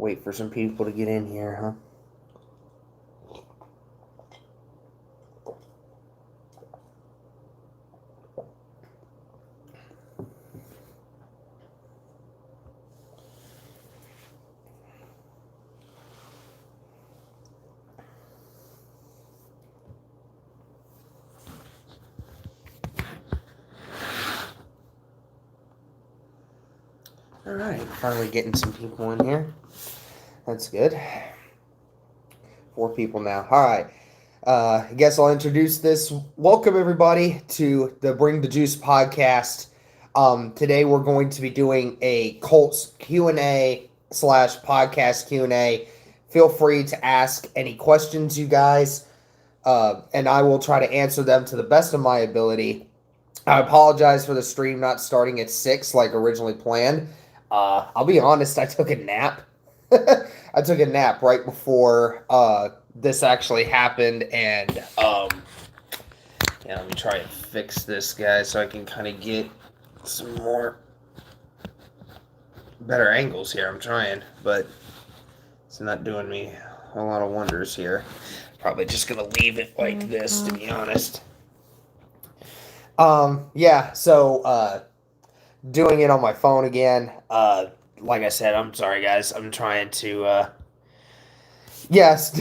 Wait for some people to get in here, huh? All right, finally getting some people in here. That's good. 4 people now. All right. I guess I'll introduce this. Welcome, everybody, to the Bring the Juice podcast. Today, we're going to be doing a Colts Q&A / podcast Q&A. Feel free to ask any questions, you guys, and I will try to answer them to the best of my ability. I apologize for the stream not starting at 6 like originally planned. I'll be honest, I took a nap. I took a nap right before this actually happened, and let me try and fix this, guys, so I can kind of get some more better angles here. I'm trying, but it's not doing me a lot of wonders here. Probably just gonna leave it like this, to be honest. So doing it on my phone again. Like I said, I'm sorry, guys. I'm trying to. Yes,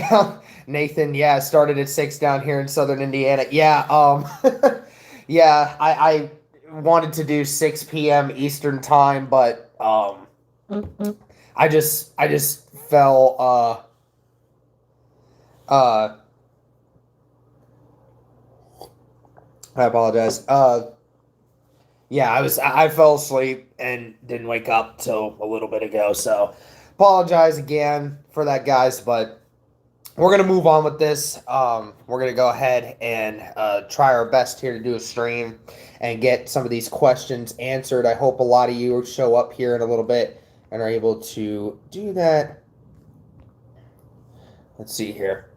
Nathan. Yeah, started at 6 down here in Southern Indiana. Yeah. Yeah. I wanted to do 6 p.m. Eastern time, but I just fell. I apologize. Yeah, I fell asleep and didn't wake up till a little bit ago, so apologize again for that, guys, but we're going to move on with this. We're going to go ahead and try our best here to do a stream and get some of these questions answered. I hope a lot of you show up here in a little bit and are able to do that. Let's see here.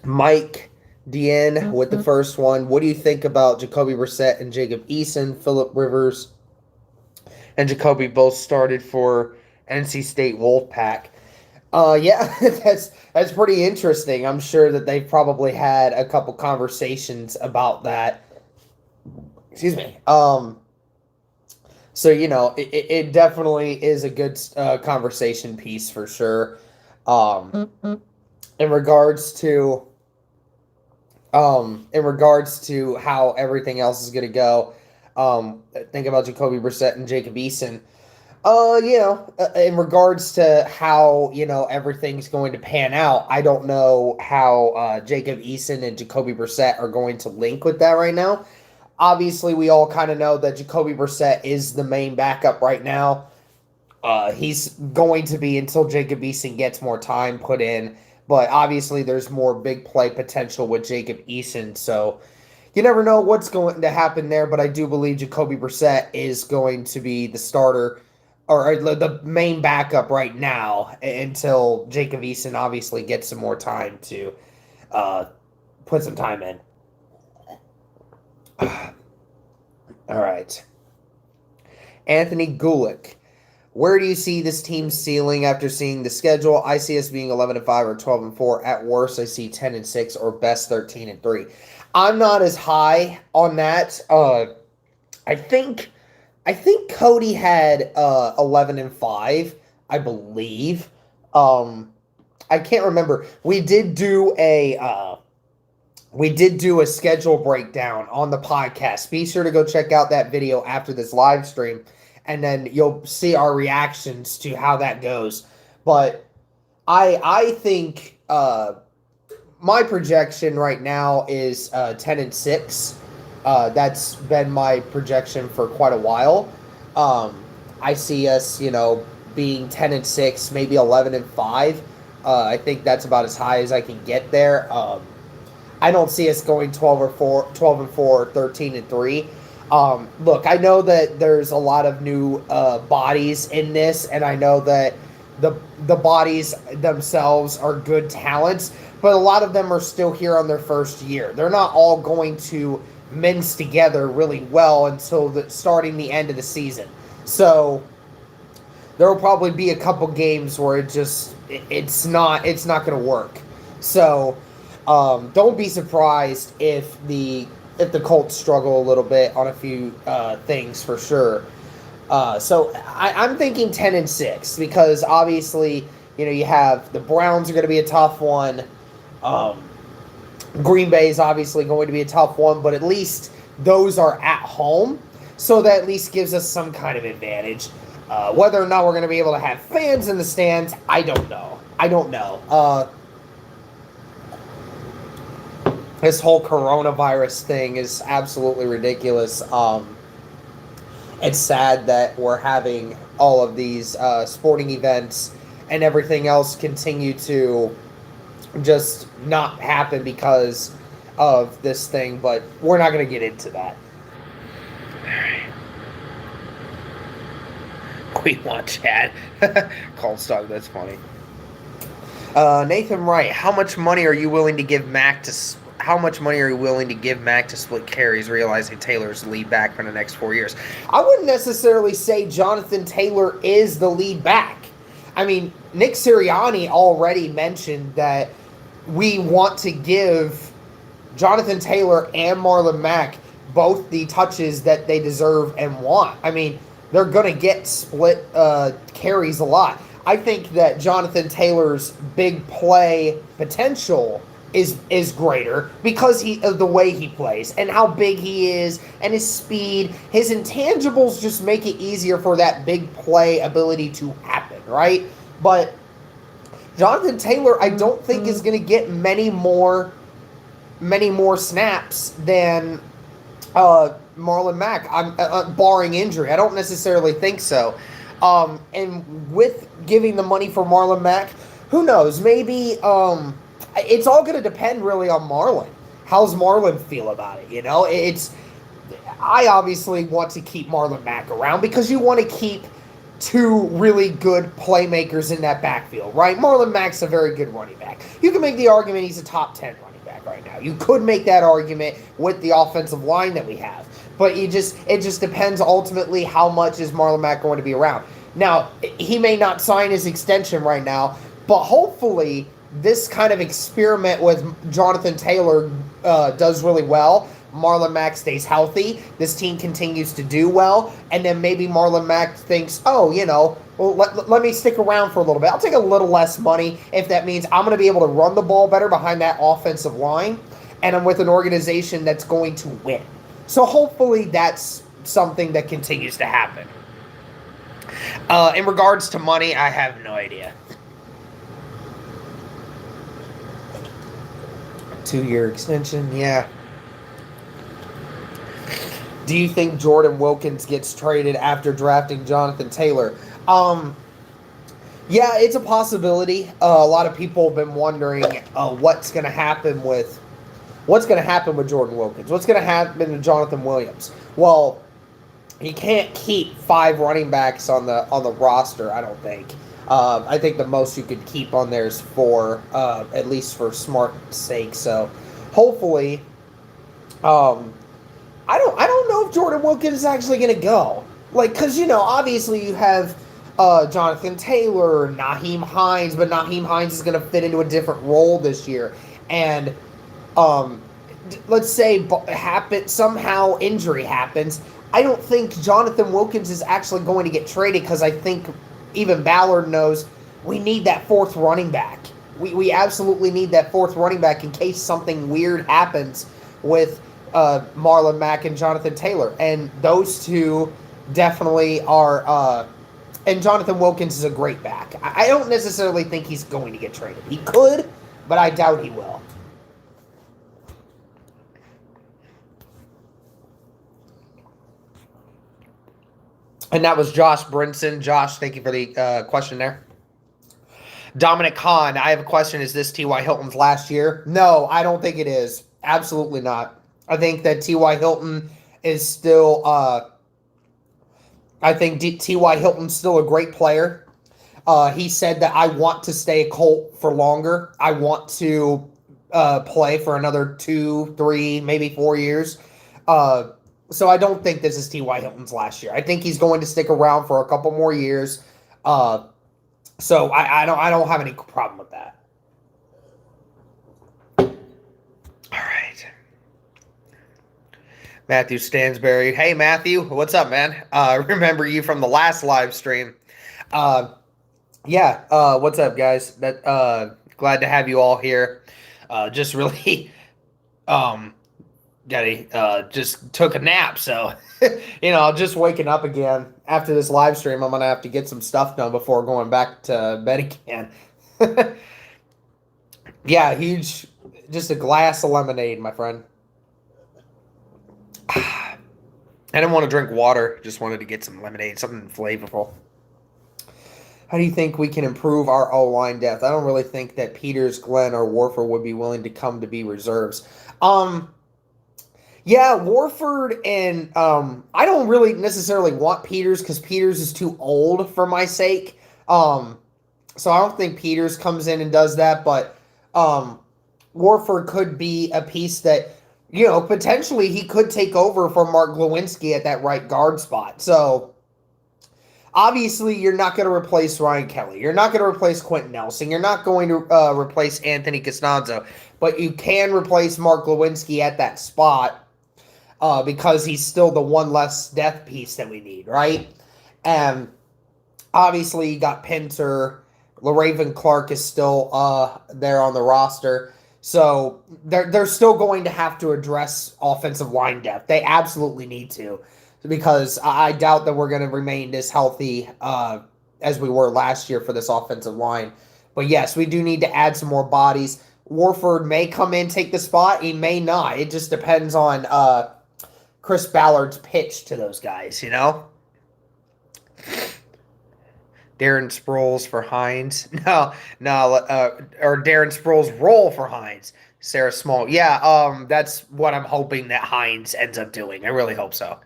Mike DN with the first one. What do you think about Jacoby Brissett and Jacob Easton? Phillip Rivers and Jacoby both started for NC State Wolfpack. Yeah, that's pretty interesting. I'm sure that they've probably had a couple conversations about that. Excuse me. So it definitely is a good conversation piece for sure. In regards to how everything else is going to go, think about Jacoby Brissett and Jacob Easton. In regards to how, everything's going to pan out, I don't know how Jacob Easton and Jacoby Brissett are going to link with that right now. Obviously, we all kind of know that Jacoby Brissett is the main backup right now. He's going to be until Jacob Easton gets more time put in. But obviously, there's more big play potential with Jacob Easton, so you never know what's going to happen there. But I do believe Jacoby Brissett is going to be the starter or the main backup right now until Jacob Easton obviously gets some more time to put some time in. All right. Anthony Gulick. Where do you see this team ceiling after seeing the schedule? I see us being 11-5 or 12-4. At worst, I see 10-6 or best 13-3. I'm not as high on that. I think Cody had 11-5, I believe. I can't remember. We did do a schedule breakdown on the podcast. Be sure to go check out that video after this live stream. And then you'll see our reactions to how that goes. But I think my projection right now is 10-6. That's been my projection for quite a while. I see us, being 10-6, maybe 11-5. I think that's about as high as I can get there. I don't see us going 12-4 or 13-3. Look, I know that there's a lot of new bodies in this, and I know that the bodies themselves are good talents, but a lot of them are still here on their first year. They're not all going to mince together really well until starting the end of the season. So there will probably be a couple games where it's not going to work. So don't be surprised if the Colts struggle a little bit on a few things for sure. So I'm thinking 10-6 because obviously you have the Browns are going to be a tough one. Green Bay is obviously going to be a tough one, but at least those are at home, so that at least gives us some kind of advantage. Whether or not we're going to be able to have fans in the stands, I don't know. This whole coronavirus thing is absolutely ridiculous. It's sad that we're having all of these sporting events and everything else continue to just not happen because of this thing, but we're not going to get into that. All right. We want Chad. Colts dog, that's funny. Nathan Wright, how much money are you willing to give Mack to split carries, realizing Taylor's lead back for the next 4 years? I wouldn't necessarily say Jonathan Taylor is the lead back. I mean, Nick Sirianni already mentioned that we want to give Jonathan Taylor and Marlon Mack both the touches that they deserve and want. I mean, they're going to get split carries a lot. I think that Jonathan Taylor's big play potential is greater because of the way he plays and how big he is and his speed. His intangibles just make it easier for that big play ability to happen, right? But Jonathan Taylor, I don't think is going to get many more snaps than Marlon Mack. I'm barring injury. I don't necessarily think so. And with giving the money for Marlon Mack, who knows? Maybe it's all going to depend really on Marlon. How's Marlon feel about it? I obviously want to keep Marlon Mack around because you want to keep two really good playmakers in that backfield, right? Marlon Mack's a very good running back. You can make the argument he's a top 10 running back right now. You could make that argument with the offensive line that we have. But it just depends ultimately how much is Marlon Mack going to be around. Now, he may not sign his extension right now, but hopefully this kind of experiment with Jonathan Taylor does really well. Marlon Mack stays healthy. This team continues to do well. And then maybe Marlon Mack thinks, let me stick around for a little bit. I'll take a little less money if that means I'm going to be able to run the ball better behind that offensive line. And I'm with an organization that's going to win. So hopefully that's something that continues to happen. In regards to money, I have no idea. 2-year extension, yeah. Do you think Jordan Wilkins gets traded after drafting Jonathan Taylor? Yeah, it's a possibility. A lot of people have been wondering what's going to happen with Jordan Wilkins. What's going to happen to Jonathan Williams? Well, you can't keep 5 running backs on the roster, I don't think. I think the most you could keep on there is 4, at least for smart's sake. So hopefully, I don't know if Jordan Wilkins is actually going to go. Because, obviously you have Jonathan Taylor, Nyheim Hines, but Nyheim Hines is going to fit into a different role this year. And let's say somehow injury happens. I don't think Jonathan Wilkins is actually going to get traded because I think even Ballard knows we need that 4th running back. We absolutely need that 4th running back in case something weird happens with Marlon Mack and Jonathan Taylor. And those two definitely are... and Jonathan Wilkins is a great back. I don't necessarily think he's going to get traded. He could, but I doubt he will. And that was Josh Brinson. Josh, thank you for the question there. Dominic Kahn, I have a question. Is this T.Y. Hilton's last year? No, I don't think it is. Absolutely not. I think that T.Y. Hilton is still... I think T.Y. Hilton's still a great player. He said that I want to stay a Colt for longer. I want to play for another 2, 3, maybe 4 years. So I don't think this is T.Y. Hilton's last year. I think he's going to stick around for a couple more years. So I don't have any problem with that. All right. Matthew Stansbury. Hey, Matthew. What's up, man? Remember you from the last live stream. What's up, guys? Glad to have you all here. Just really just took a nap, so just waking up again after this live stream. I'm gonna have to get some stuff done before going back to bed again. Yeah, huge, just a glass of lemonade, my friend. I didn't want to drink water, just wanted to get some lemonade, something flavorful. How do you think we can improve our O-line depth? I don't really think that Peters, Glenn, or Warford would be willing to come to be reserves. Yeah, Warford and I don't really necessarily want Peters because Peters is too old for my sake. So I don't think Peters comes in and does that, but Warford could be a piece that, potentially he could take over for Mark Glowinski at that right guard spot. So obviously you're not going to replace Ryan Kelly. You're not going to replace Quentin Nelson. You're not going to replace Anthony Costanzo, but you can replace Mark Glowinski at that spot because he's still the one less depth piece that we need, right? And obviously you got Pinter. LaRaven Clark is still there on the roster. So they're still going to have to address offensive line depth. They absolutely need to, because I doubt that we're going to remain this healthy as we were last year for this offensive line. But yes, we do need to add some more bodies. Warford may come in, take the spot. He may not. It just depends on Chris Ballard's pitch to those guys, Darren Sproles for Hines. No, or Darren Sproles' role for Hines. Sarah Small. Yeah, that's what I'm hoping that Hines ends up doing. I really hope so.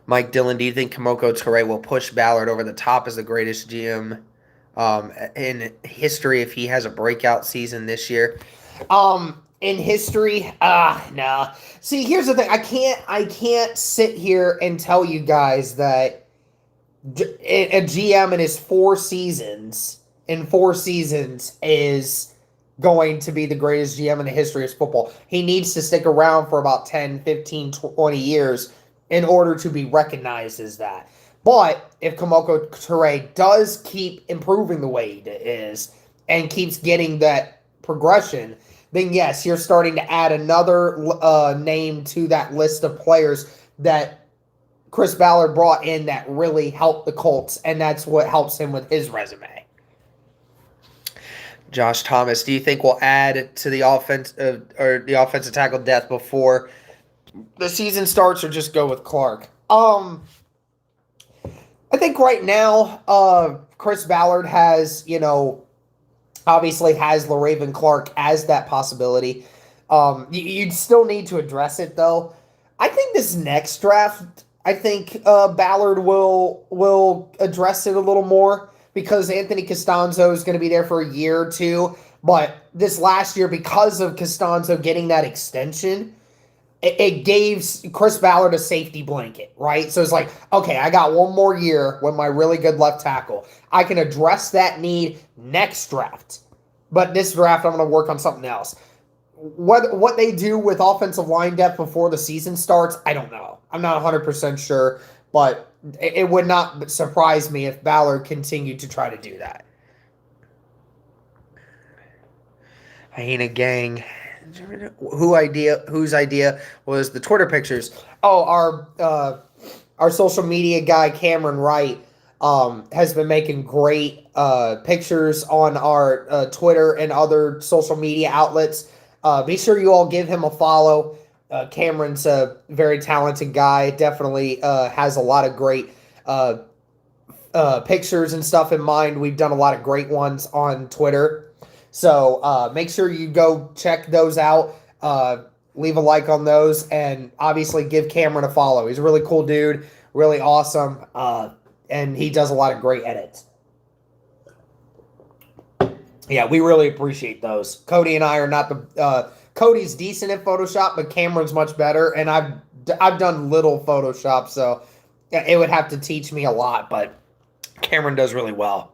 Mike Dillon, do you think Kamoko Toure will push Ballard over the top as the greatest GM in history if he has a breakout season this year? In history, no. See, here's the thing. I can't sit here and tell you guys that a GM in his 4 seasons is going to be the greatest GM in the history of football. He needs to stick around for about 10, 15, 20 years in order to be recognized as that. But if Kamoko Toure does keep improving the way he is and keeps getting that progression, then yes, you're starting to add another name to that list of players that Chris Ballard brought in that really helped the Colts, and that's what helps him with his resume. Josh Thomas, do you think we'll add to the offense or the offensive tackle depth before the season starts, or just go with Clark? I think right now, Chris Ballard has, obviously has LaRaven Clark as that possibility. You'd still need to address it, though. I think this next draft, Ballard will address it a little more, because Anthony Costanzo is going to be there for a year or two. But this last year, because of Costanzo getting that extension, it gave Chris Ballard a safety blanket, right? So it's like, okay, I got one more year with my really good left tackle. I can address that need next draft. But this draft, I'm going to work on something else. What they do with offensive line depth before the season starts, I don't know. I'm not 100% sure, but it would not surprise me if Ballard continued to try to do that. Hyena Gang. Whose idea was the Twitter pictures? Oh, our social media guy, Cameron Wright, has been making great pictures on our Twitter and other social media outlets. Be sure you all give him a follow. Cameron's a very talented guy. Definitely has a lot of great pictures and stuff in mind. We've done a lot of great ones on Twitter. So make sure you go check those out. Leave a like on those, and obviously give Cameron a follow. He's a really cool dude, really awesome, and he does a lot of great edits. Yeah, we really appreciate those. Cody and I are not the Cody's decent at Photoshop, but Cameron's much better, and I've done little Photoshop, so it would have to teach me a lot, but Cameron does really well.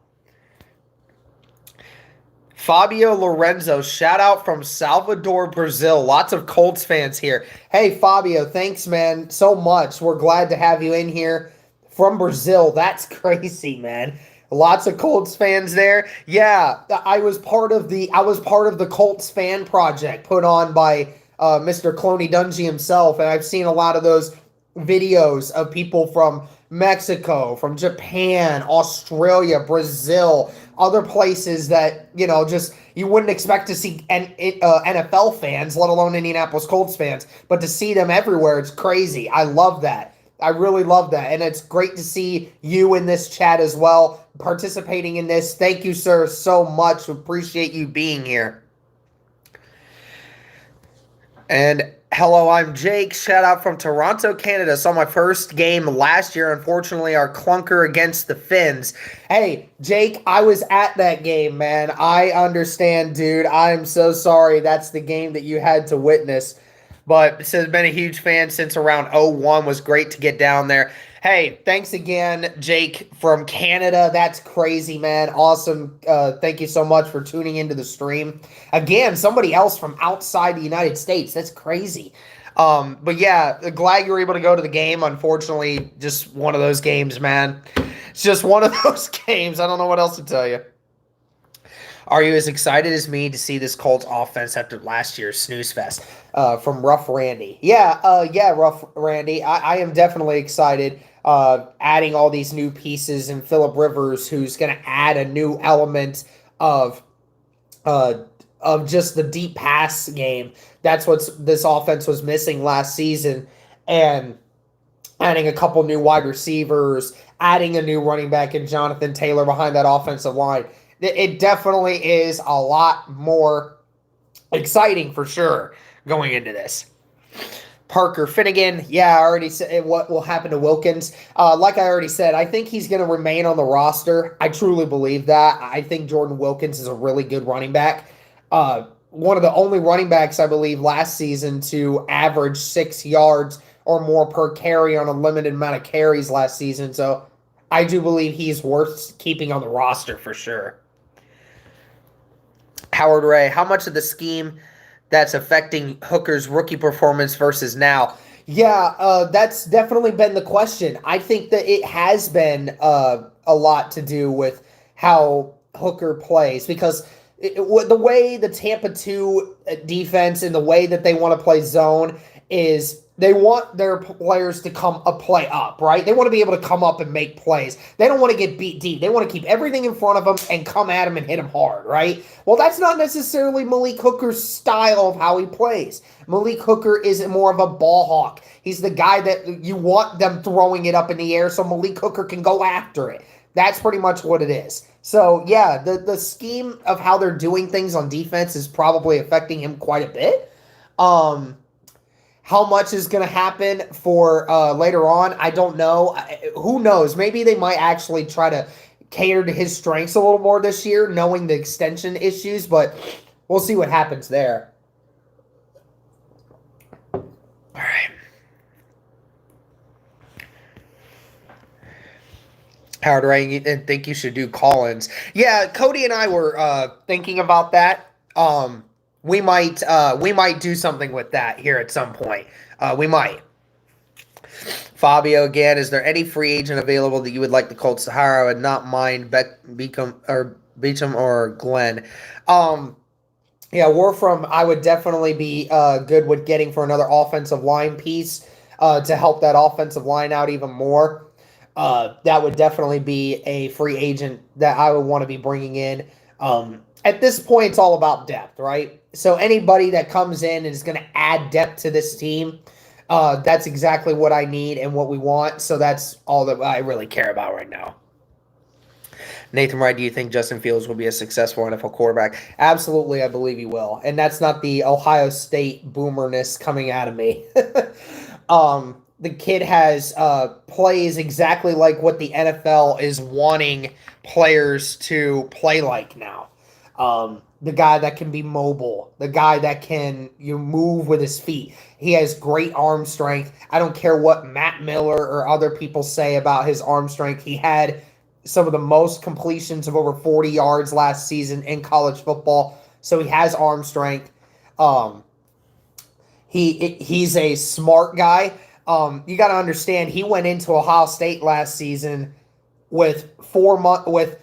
Fabio Lorenzo, shout out from Salvador, Brazil. Lots of Colts fans here. Hey, Fabio, thanks, man, so much. We're glad to have you in here from Brazil. That's crazy, man. Lots of Colts fans there. Yeah, I was part of the Colts fan project put on by Mr. Cloney Dungy himself, and I've seen a lot of those videos of people from Mexico, from Japan, Australia, Brazil, other places that, just you wouldn't expect to see NFL fans, let alone Indianapolis Colts fans, but to see them everywhere, it's crazy. I love that. I really love that. And it's great to see you in this chat as well, participating in this. Thank you, sir, so much. Appreciate you being here. And hello, I'm Jake. Shout out from Toronto, Canada. Saw my first game last year. Unfortunately, our clunker against the Finns. Hey, Jake, I was at that game, man. I understand, dude. I'm so sorry that's the game that you had to witness. But it says been a huge fan since around 01. Was great to get down there. Hey, thanks again, Jake from Canada. That's crazy, man. Awesome. Thank you so much for tuning into the stream. Again, somebody else from outside the United States. That's crazy. But yeah, glad you were able to go to the game. Unfortunately, just one of those games, man. It's just one of those games. I don't know what else to tell you. Are you as excited as me to see this Colts offense after last year's snooze fest? From Rough Randy. Yeah, Rough Randy. I am definitely excited. Adding all these new pieces and Phillip Rivers, who's going to add a new element of just the deep pass game. That's what this offense was missing last season. And adding a couple new wide receivers, adding a new running back in Jonathan Taylor behind that offensive line. It definitely is a lot more exciting for sure going into this. Parker Finnegan, yeah, I already said what will happen to Wilkins. Like I already said, I think he's going to remain on the roster. I truly believe that. I think Jordan Wilkins is a really good running back. One of the only running backs, I believe, last season to average 6 yards or more per carry on a limited amount of carries last season. So I do believe he's worth keeping on the roster for sure. Howard Ray, how much of the scheme that's affecting Hooker's rookie performance versus now? Yeah, that's definitely been the question. I think that it has been a lot to do with how Hooker plays because the way the Tampa 2 defense and the way that they want to play zone is they want their players to come a play up, right? They want to be able to come up and make plays. They don't want to get beat deep. They want to keep everything in front of them and come at them and hit them hard, right? Well, that's not necessarily Malik Hooker's style of how he plays. Malik Hooker is more of a ball hawk. He's the guy that you want them throwing it up in the air so Malik Hooker can go after it. That's pretty much what it is. So, yeah, the scheme of how they're doing things on defense is probably affecting him quite a bit. How much is going to happen for later on, I don't know. Who knows? Maybe they might actually try to cater to his strengths a little more this year, knowing the extension issues, but we'll see what happens there. All right. Howard Ray, I think you should do call-ins. Yeah, Cody and I were thinking about that. We might do something with that here at some point. We might. Fabio again, is there any free agent available that you would like the Colts to hire? I would not mind Beachum or Glenn. Yeah, I would definitely be good with getting for another offensive line piece to help that offensive line out even more. That would definitely be a free agent that I would want to be bringing in. At this point, it's all about depth, right? So anybody that comes in and is going to add depth to this team, that's exactly what I need and what we want. So that's all that I really care about right now. Nathan Wright, do you think Justin Fields will be a successful NFL quarterback? Absolutely, I believe he will. And that's not the Ohio State boomerness coming out of me. The kid has plays exactly like what the NFL is wanting players to play like now. The guy that can be mobile, the guy that can move with his feet. He has great arm strength. I don't care what Matt Miller or other people say about his arm strength. He had some of the most completions of over 40 yards last season in college football. So he has arm strength. He's a smart guy. You got to understand, he went into Ohio State last season with 4 months with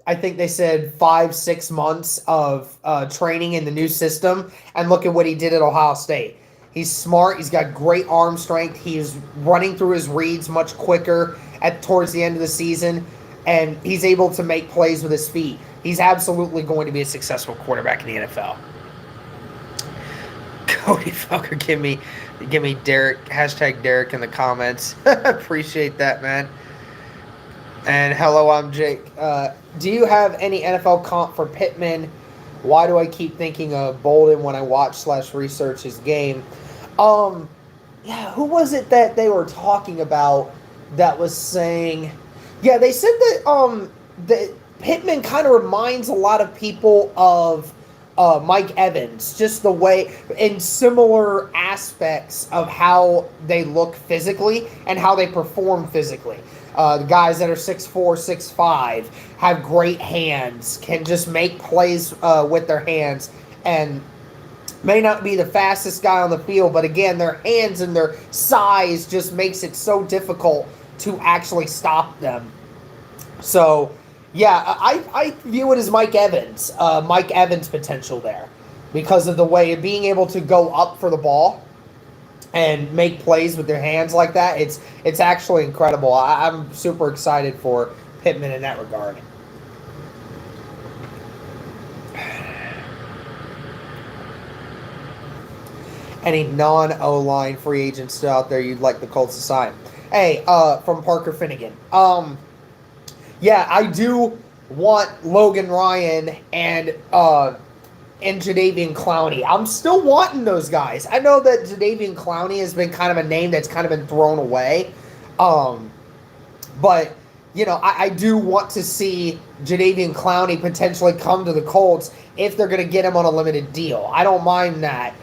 I think they said 5-6 months of training in the new system, and look at what he did at Ohio State. He's smart. He's got great arm strength. He's running through his reads much quicker towards the end of the season, and he's able to make plays with his feet. He's absolutely going to be a successful quarterback in the NFL. Cody Fucker, give me Derek, hashtag Derek in the comments. Appreciate that, man. And hello, I'm Jake. Do you have any NFL comp for Pittman? Why do I keep thinking of Bolden when I watch/research his game? Yeah, who was it that they were talking about that was saying? Yeah, they said that Pittman kind of reminds a lot of people of Mike Evans, just the way, in similar aspects of how they look physically and how they perform physically. The guys that are 6'4", 6'5", have great hands, can just make plays with their hands, and may not be the fastest guy on the field, but again, their hands and their size just makes it so difficult to actually stop them. So, yeah, I view it as Mike Evans potential there, because of the way of being able to go up for the ball and make plays with their hands like that. It's actually incredible. I'm super excited for Pittman in that regard. Any non-O-line free agents still out there you'd like the Colts to sign? Hey, from Parker Finnegan. Yeah, I do want Logan Ryan and Jadeveon Clowney. I'm still wanting those guys. I know that Jadeveon Clowney has been kind of a name that's kind of been thrown away. But, you know, I do want to see Jadeveon Clowney potentially come to the Colts if they're going to get him on a limited deal. I don't mind that.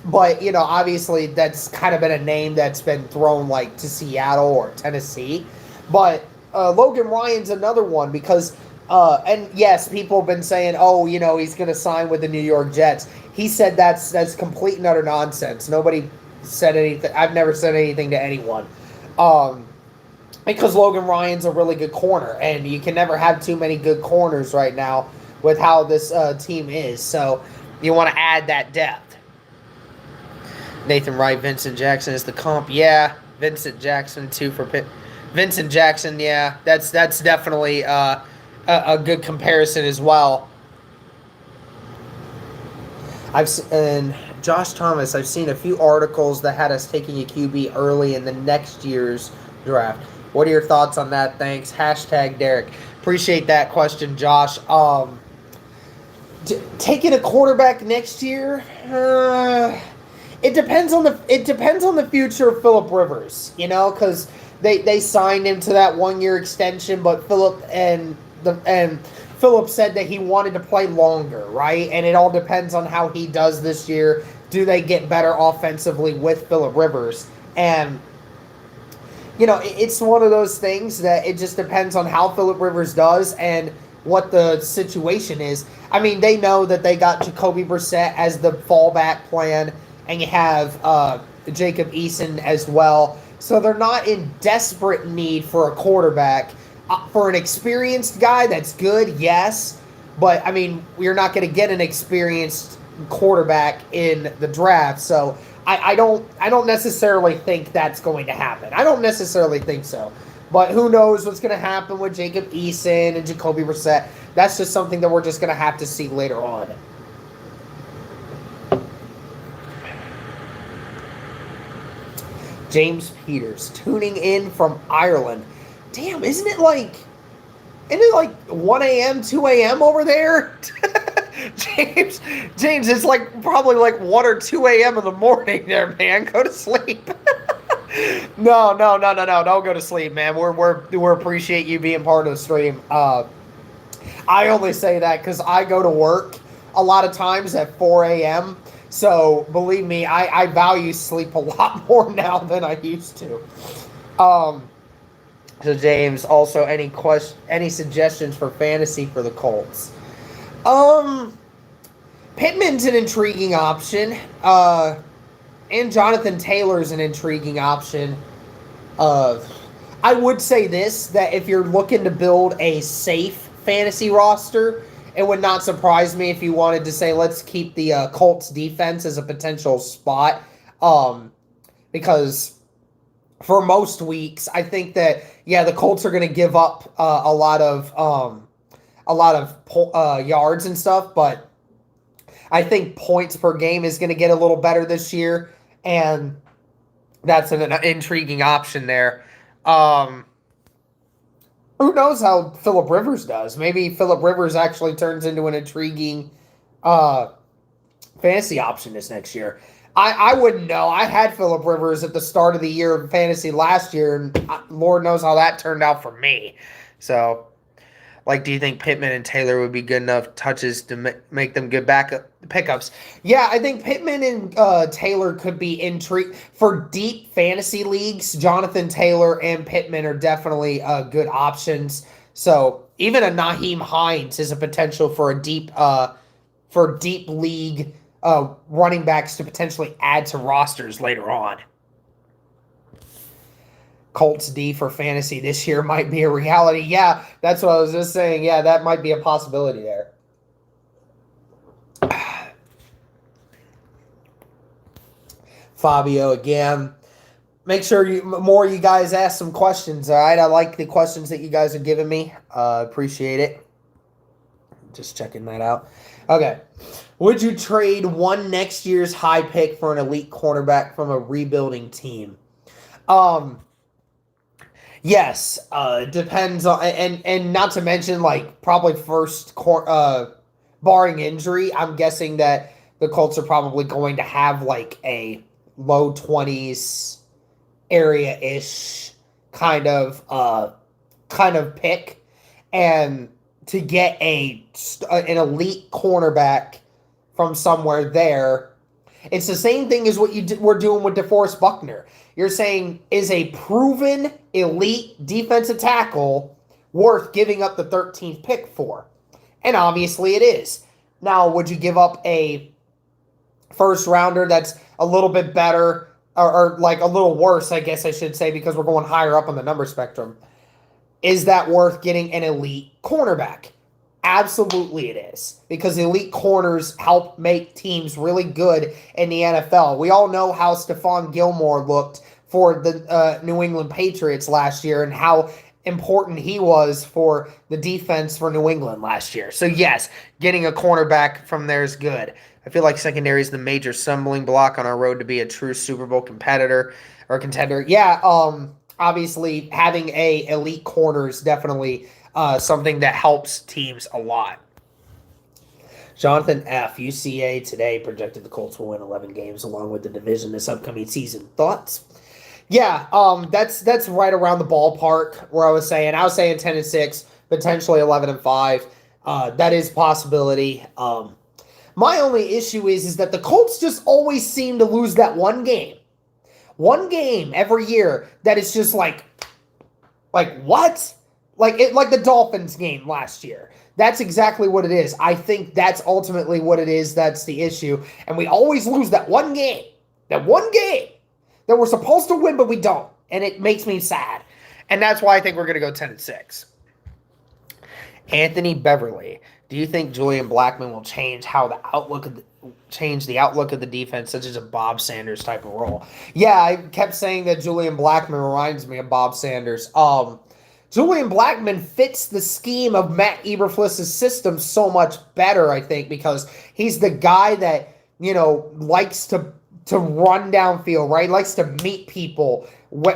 But, you know, obviously that's kind of been a name that's been thrown like to Seattle or Tennessee. But Logan Ryan's another one because, and yes, people have been saying, oh, you know, he's going to sign with the New York Jets. He said that's complete and utter nonsense. Nobody said anything. I've never said anything to anyone. Because Logan Ryan's a really good corner, and you can never have too many good corners right now with how this team is. So you want to add that depth. Nathan Wright, Vincent Jackson is the comp. Yeah, Vincent Jackson too for Pitt. Vincent Jackson, yeah, that's definitely a good comparison as well. And Josh Thomas, I've seen a few articles that had us taking a QB early in the next year's draft. What are your thoughts on that? Thanks. Hashtag Derek. Appreciate that question, Josh. Taking a quarterback next year, it depends on the future of Phillip Rivers, you know, because they signed him to that 1-year extension, but Phillip said that he wanted to play longer, right? And it all depends on how he does this year. Do they get better offensively with Phillip Rivers? And you know, it's one of those things that it just depends on how Phillip Rivers does and what the situation is. I mean, they know that they got Jacoby Brissett as the fallback plan, and you have Jacob Easton as well. So they're not in desperate need for a quarterback. For an experienced guy, that's good, yes. But, I mean, you're not going to get an experienced quarterback in the draft. So I don't necessarily think that's going to happen. I don't necessarily think so. But who knows what's going to happen with Jacob Eason and Jacoby Brissett. That's just something that we're just going to have to see later on. James Peters tuning in from Ireland. Damn, isn't it like 1 a.m., 2 a.m. over there? James, it's like probably like 1 or 2 a.m. in the morning there, man. Go to sleep. No. Don't go to sleep, man. We appreciate you being part of the stream. I only say that because I go to work a lot of times at 4 a.m. So believe me, I value sleep a lot more now than I used to. So James, also any suggestions for fantasy for the Colts? Um, Pittman's an intriguing option. And Jonathan Taylor's an intriguing option. Uh, I would say this, that if you're looking to build a safe fantasy roster, it would not surprise me if you wanted to say, let's keep the Colts defense as a potential spot. Because for most weeks, I think that, yeah, the Colts are going to give up a lot of yards and stuff, but I think points per game is going to get a little better this year, and that's an intriguing option there. Who knows how Phillip Rivers does? Maybe Phillip Rivers actually turns into an intriguing uh, fantasy option this next year. I wouldn't know. I had Phillip Rivers at the start of the year in fantasy last year, and Lord knows how that turned out for me. So, do you think Pittman and Taylor would be good enough touches to make them good backup pickups? Yeah, I think Pittman and Taylor could be intrigued for deep fantasy leagues. Jonathan Taylor and Pittman are definitely good options. So even a Naheem Hines is a potential for a deep league running backs to potentially add to rosters later on. Colts D for fantasy this year might be a reality. Yeah, that's what I was just saying. Yeah, that might be a possibility there. Fabio again. Make sure you guys ask some questions, all right? I like the questions that you guys are giving me. Appreciate it. Just checking that out. Okay. Would you trade one next year's high pick for an elite cornerback from a rebuilding team? Yes, depends on, and not to mention, probably first, barring injury, I'm guessing that the Colts are probably going to have a low 20s area-ish kind of pick, and to get an elite cornerback from somewhere there. It's the same thing as what we're doing with DeForest Buckner. You're saying, is a proven elite defensive tackle worth giving up the 13th pick for? And obviously it is. Now, would you give up a first rounder that's a little bit better, or a little worse, I guess I should say, because we're going higher up on the number spectrum? Is that worth getting an elite cornerback? Absolutely it is, because elite corners help make teams really good in the NFL. We all know how Stephon Gilmore looked for the New England Patriots last year and how important he was for the defense for New England last year. So yes, getting a cornerback from there is good. I feel like secondary is the major stumbling block on our road to be a true Super Bowl competitor or contender. Yeah, obviously having a elite corner is definitely something that helps teams a lot. Jonathan F. UCA today projected the Colts will win 11 games along with the division this upcoming season. Thoughts? Yeah, that's right around the ballpark where I was saying 10-6, potentially 11-5. That is a possibility. My only issue is that the Colts just always seem to lose that one game. One game every year that is just what? Like the Dolphins game last year. That's exactly what it is. I think that's ultimately what it is. That's the issue. And we always lose that one game. That one game that we're supposed to win, but we don't. And it makes me sad. And that's why I think we're going to go 10-6. Anthony Beverly. Do you think Julian Blackmon will change the outlook of the defense, such as a Bob Sanders type of role? Yeah, I kept saying that Julian Blackmon reminds me of Bob Sanders. Julian Blackmon fits the scheme of Matt Eberflus' system so much better, I think, because he's the guy that, likes to run downfield, right? Likes to meet people.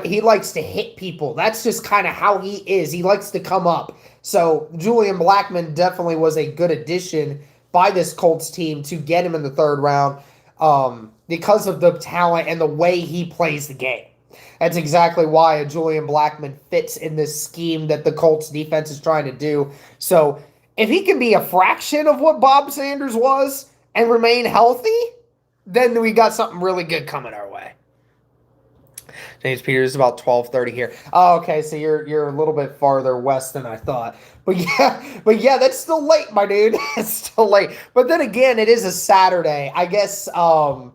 He likes to hit people. That's just kind of how he is. He likes to come up. So Julian Blackmon definitely was a good addition by this Colts team to get him in the third round because of the talent and the way he plays the game. That's exactly why a Julian Blackmon fits in this scheme that the Colts defense is trying to do. So if he can be a fraction of what Bob Sanders was and remain healthy, then we got something really good coming our way. James Peters is about 12:30 here. Oh, okay, so you're a little bit farther west than I thought. But yeah, that's still late, my dude. It's still late. But then again, it is a Saturday. I guess I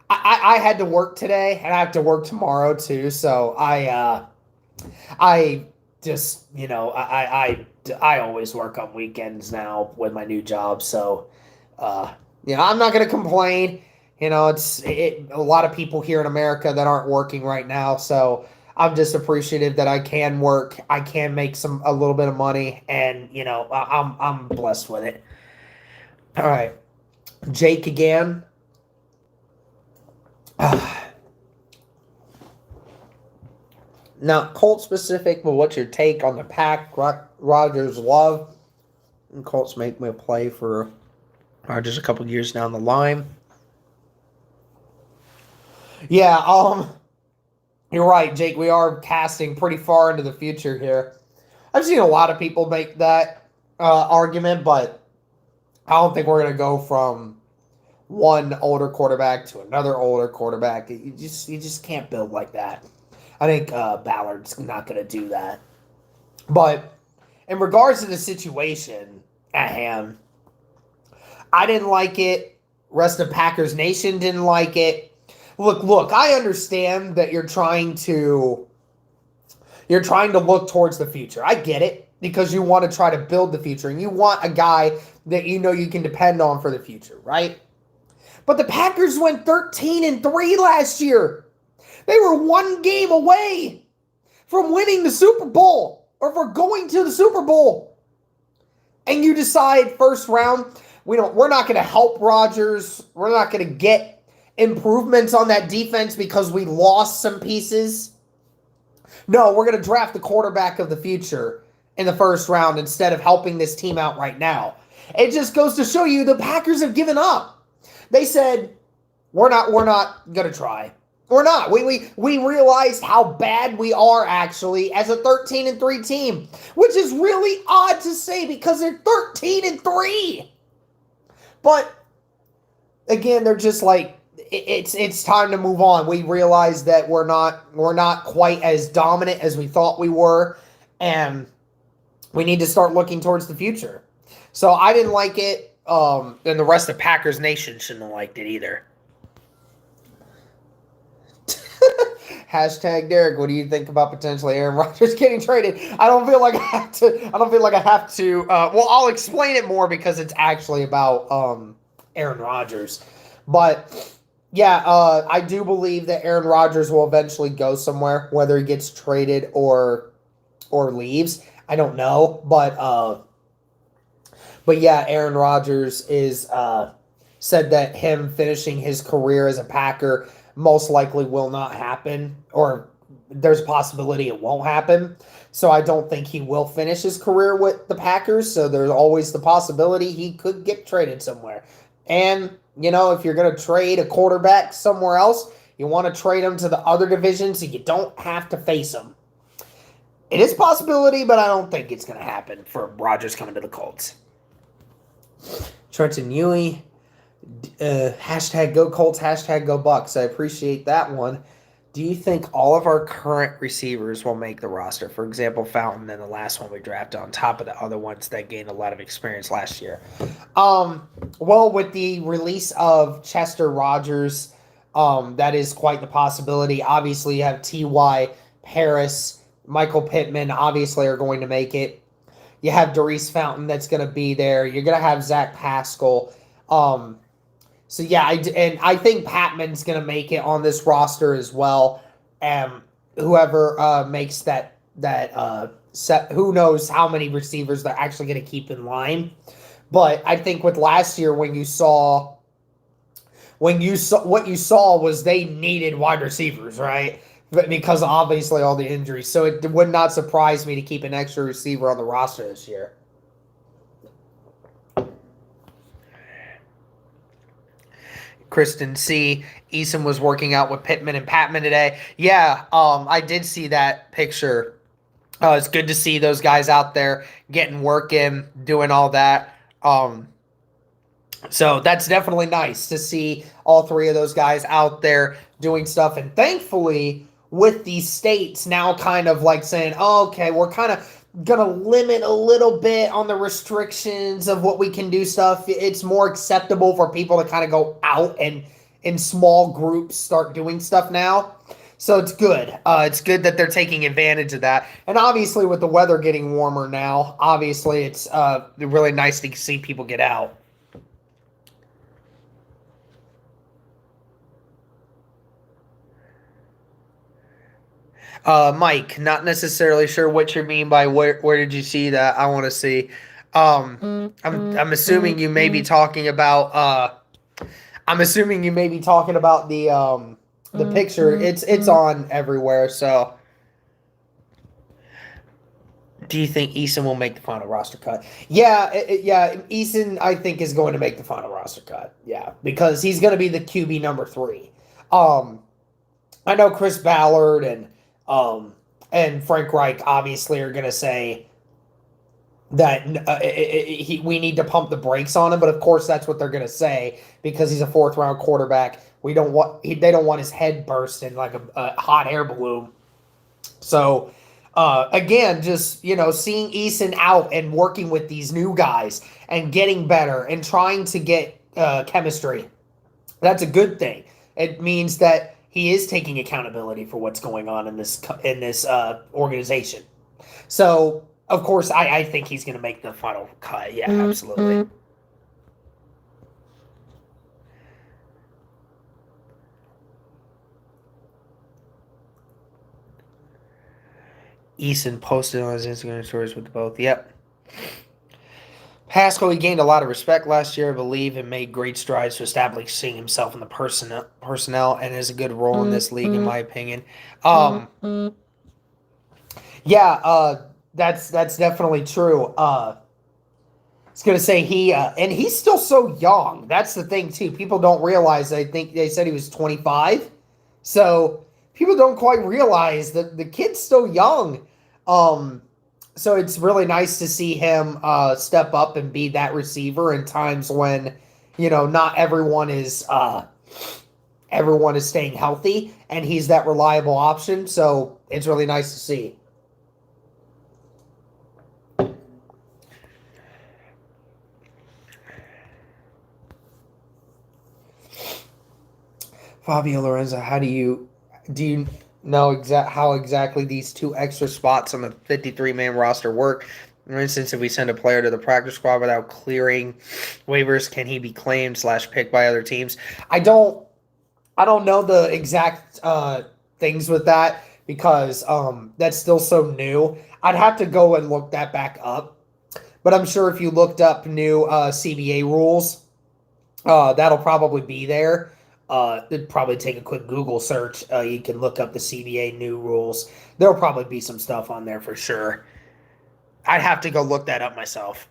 had to work today and I have to work tomorrow too. So I just I always work on weekends now with my new job. So I'm not gonna complain. It's a lot of people here in America that aren't working right now, so I'm just appreciative that I can work. I can make a little bit of money, and I'm blessed with it. All right, Jake again. Now, Colts specific, but what's your take on the pack? Rodgers love, and Colts make me a play for Rodgers a couple years down the line. Yeah, you're right, Jake. We are casting pretty far into the future here. I've seen a lot of people make that argument, but I don't think we're going to go from one older quarterback to another older quarterback. You just can't build like that. I think Ballard's not going to do that. But in regards to the situation at hand, I didn't like it. Rest of Packers Nation didn't like it. Look, I understand that you're trying to look towards the future. I get it, because you want to try to build the future and you want a guy that you can depend on for the future, right? But the Packers went 13-3 last year. They were one game away from winning the Super Bowl, or for going to the Super Bowl. And you decide first round, we're not going to help Rodgers. We're not going to get improvements on that defense because we lost some pieces. No, we're going to draft the quarterback of the future in the first round instead of helping this team out right now. It just goes to show you the Packers have given up. They said, we're not going to try. We're not. We realized how bad we are actually as a 13-3 team, which is really odd to say because they're 13-3. But again, they're just like, it's time to move on. We realize that we're not quite as dominant as we thought we were, and we need to start looking towards the future. So I didn't like it, and the rest of Packers Nation shouldn't have liked it either. Hashtag Derek, what do you think about potentially Aaron Rodgers getting traded? I don't feel like I have to. Well, I'll explain it more because it's actually about Aaron Rodgers. But yeah, I do believe that Aaron Rodgers will eventually go somewhere, whether he gets traded or leaves. I don't know, but yeah, Aaron Rodgers is said that him finishing his career as a Packer most likely will not happen, or there's a possibility it won't happen. So I don't think he will finish his career with the Packers. So there's always the possibility he could get traded somewhere. And, if you're going to trade a quarterback somewhere else, you want to trade him to the other division so you don't have to face him. It is a possibility, but I don't think it's going to happen for Rodgers coming to the Colts. Trenton Ewing. Hashtag go Colts, hashtag go Bucks. I appreciate that one. Do you think all of our current receivers will make the roster? For example, Fountain and the last one we drafted on top of the other ones that gained a lot of experience last year. Well, with the release of Chester Rogers, that is quite the possibility. Obviously, you have T.Y. Harris, Michael Pittman obviously are going to make it. You have Darius Fountain that's going to be there. You're going to have Zach Pascal. So yeah, I think Pittman's going to make it on this roster as well. Whoever makes that set, who knows how many receivers they're actually going to keep in line. But I think with last year, what you saw was they needed wide receivers, right? But because obviously all the injuries. So it would not surprise me to keep an extra receiver on the roster this year. Kristen C. Easton was working out with Pittman and Pittman today. Yeah, I did see that picture. It's good to see those guys out there getting work in, doing all that. So that's definitely nice to see all three of those guys out there doing stuff. And thankfully, with these states now kind of like saying, oh, okay, we're kind of going to limit a little bit on the restrictions of what we can do stuff. It's more acceptable for people to kind of go out and in small groups start doing stuff now. So it's good. It's good that they're taking advantage of that. And obviously with the weather getting warmer now, obviously it's really nice to see people get out. Mike, not necessarily sure what you mean by where did you see that? I want to see. I'm assuming you may be talking about the picture. It's on everywhere. So, do you think Easton will make the final roster cut? Yeah. Easton, I think, is going to make the final roster cut. Yeah, because he's going to be the QB number 3. I know Chris Ballard and Frank Reich obviously are going to say that we need to pump the brakes on him, but of course that's what they're going to say because he's a 4th-round quarterback. They don't want his head bursting like a hot air balloon. So again, just seeing Easton out and working with these new guys and getting better and trying to get chemistry, that's a good thing. It means that he is taking accountability for what's going on in this organization. So, of course, I think he's going to make the final cut. Yeah, absolutely. Easton posted on his Instagram stories with both. Yep. Haskell, he gained a lot of respect last year, I believe, and made great strides to establishing himself in the personnel and has a good role in this league, in my opinion. That's definitely true. I was going to say and he's still so young. That's the thing, too. People don't realize, I think they said he was 25. So people don't quite realize that the kid's still young. So it's really nice to see him step up and be that receiver in times when, not everyone is staying healthy, and he's that reliable option. So it's really nice to see. Fabio Lorenzo, do you know how exactly these 2 extra spots on the 53-man roster work? For instance, if we send a player to the practice squad without clearing waivers, can he be claimed / picked by other teams? I don't know the exact things with that because that's still so new. I'd have to go and look that back up. But I'm sure if you looked up new CBA rules, that'll probably be there. It'd probably take a quick Google search. You can look up the CBA new rules. There'll probably be some stuff on there for sure. I'd have to go look that up myself.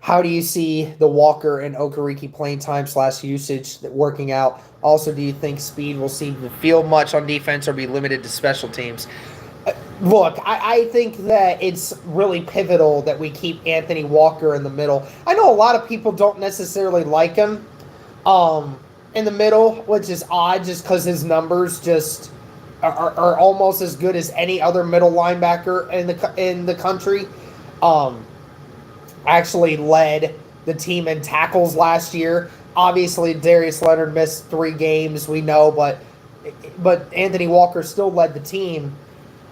How do you see the Walker and Okereke playing time / usage working out? Also, do you think Speed will seem to field much on defense or be limited to special teams? Look, I think that it's really pivotal that we keep Anthony Walker in the middle. I know a lot of people don't necessarily like him in the middle, which is odd just because his numbers just are almost as good as any other middle linebacker in the country. Actually led the team in tackles last year. Obviously, Darius Leonard missed 3 games, we know, but Anthony Walker still led the team.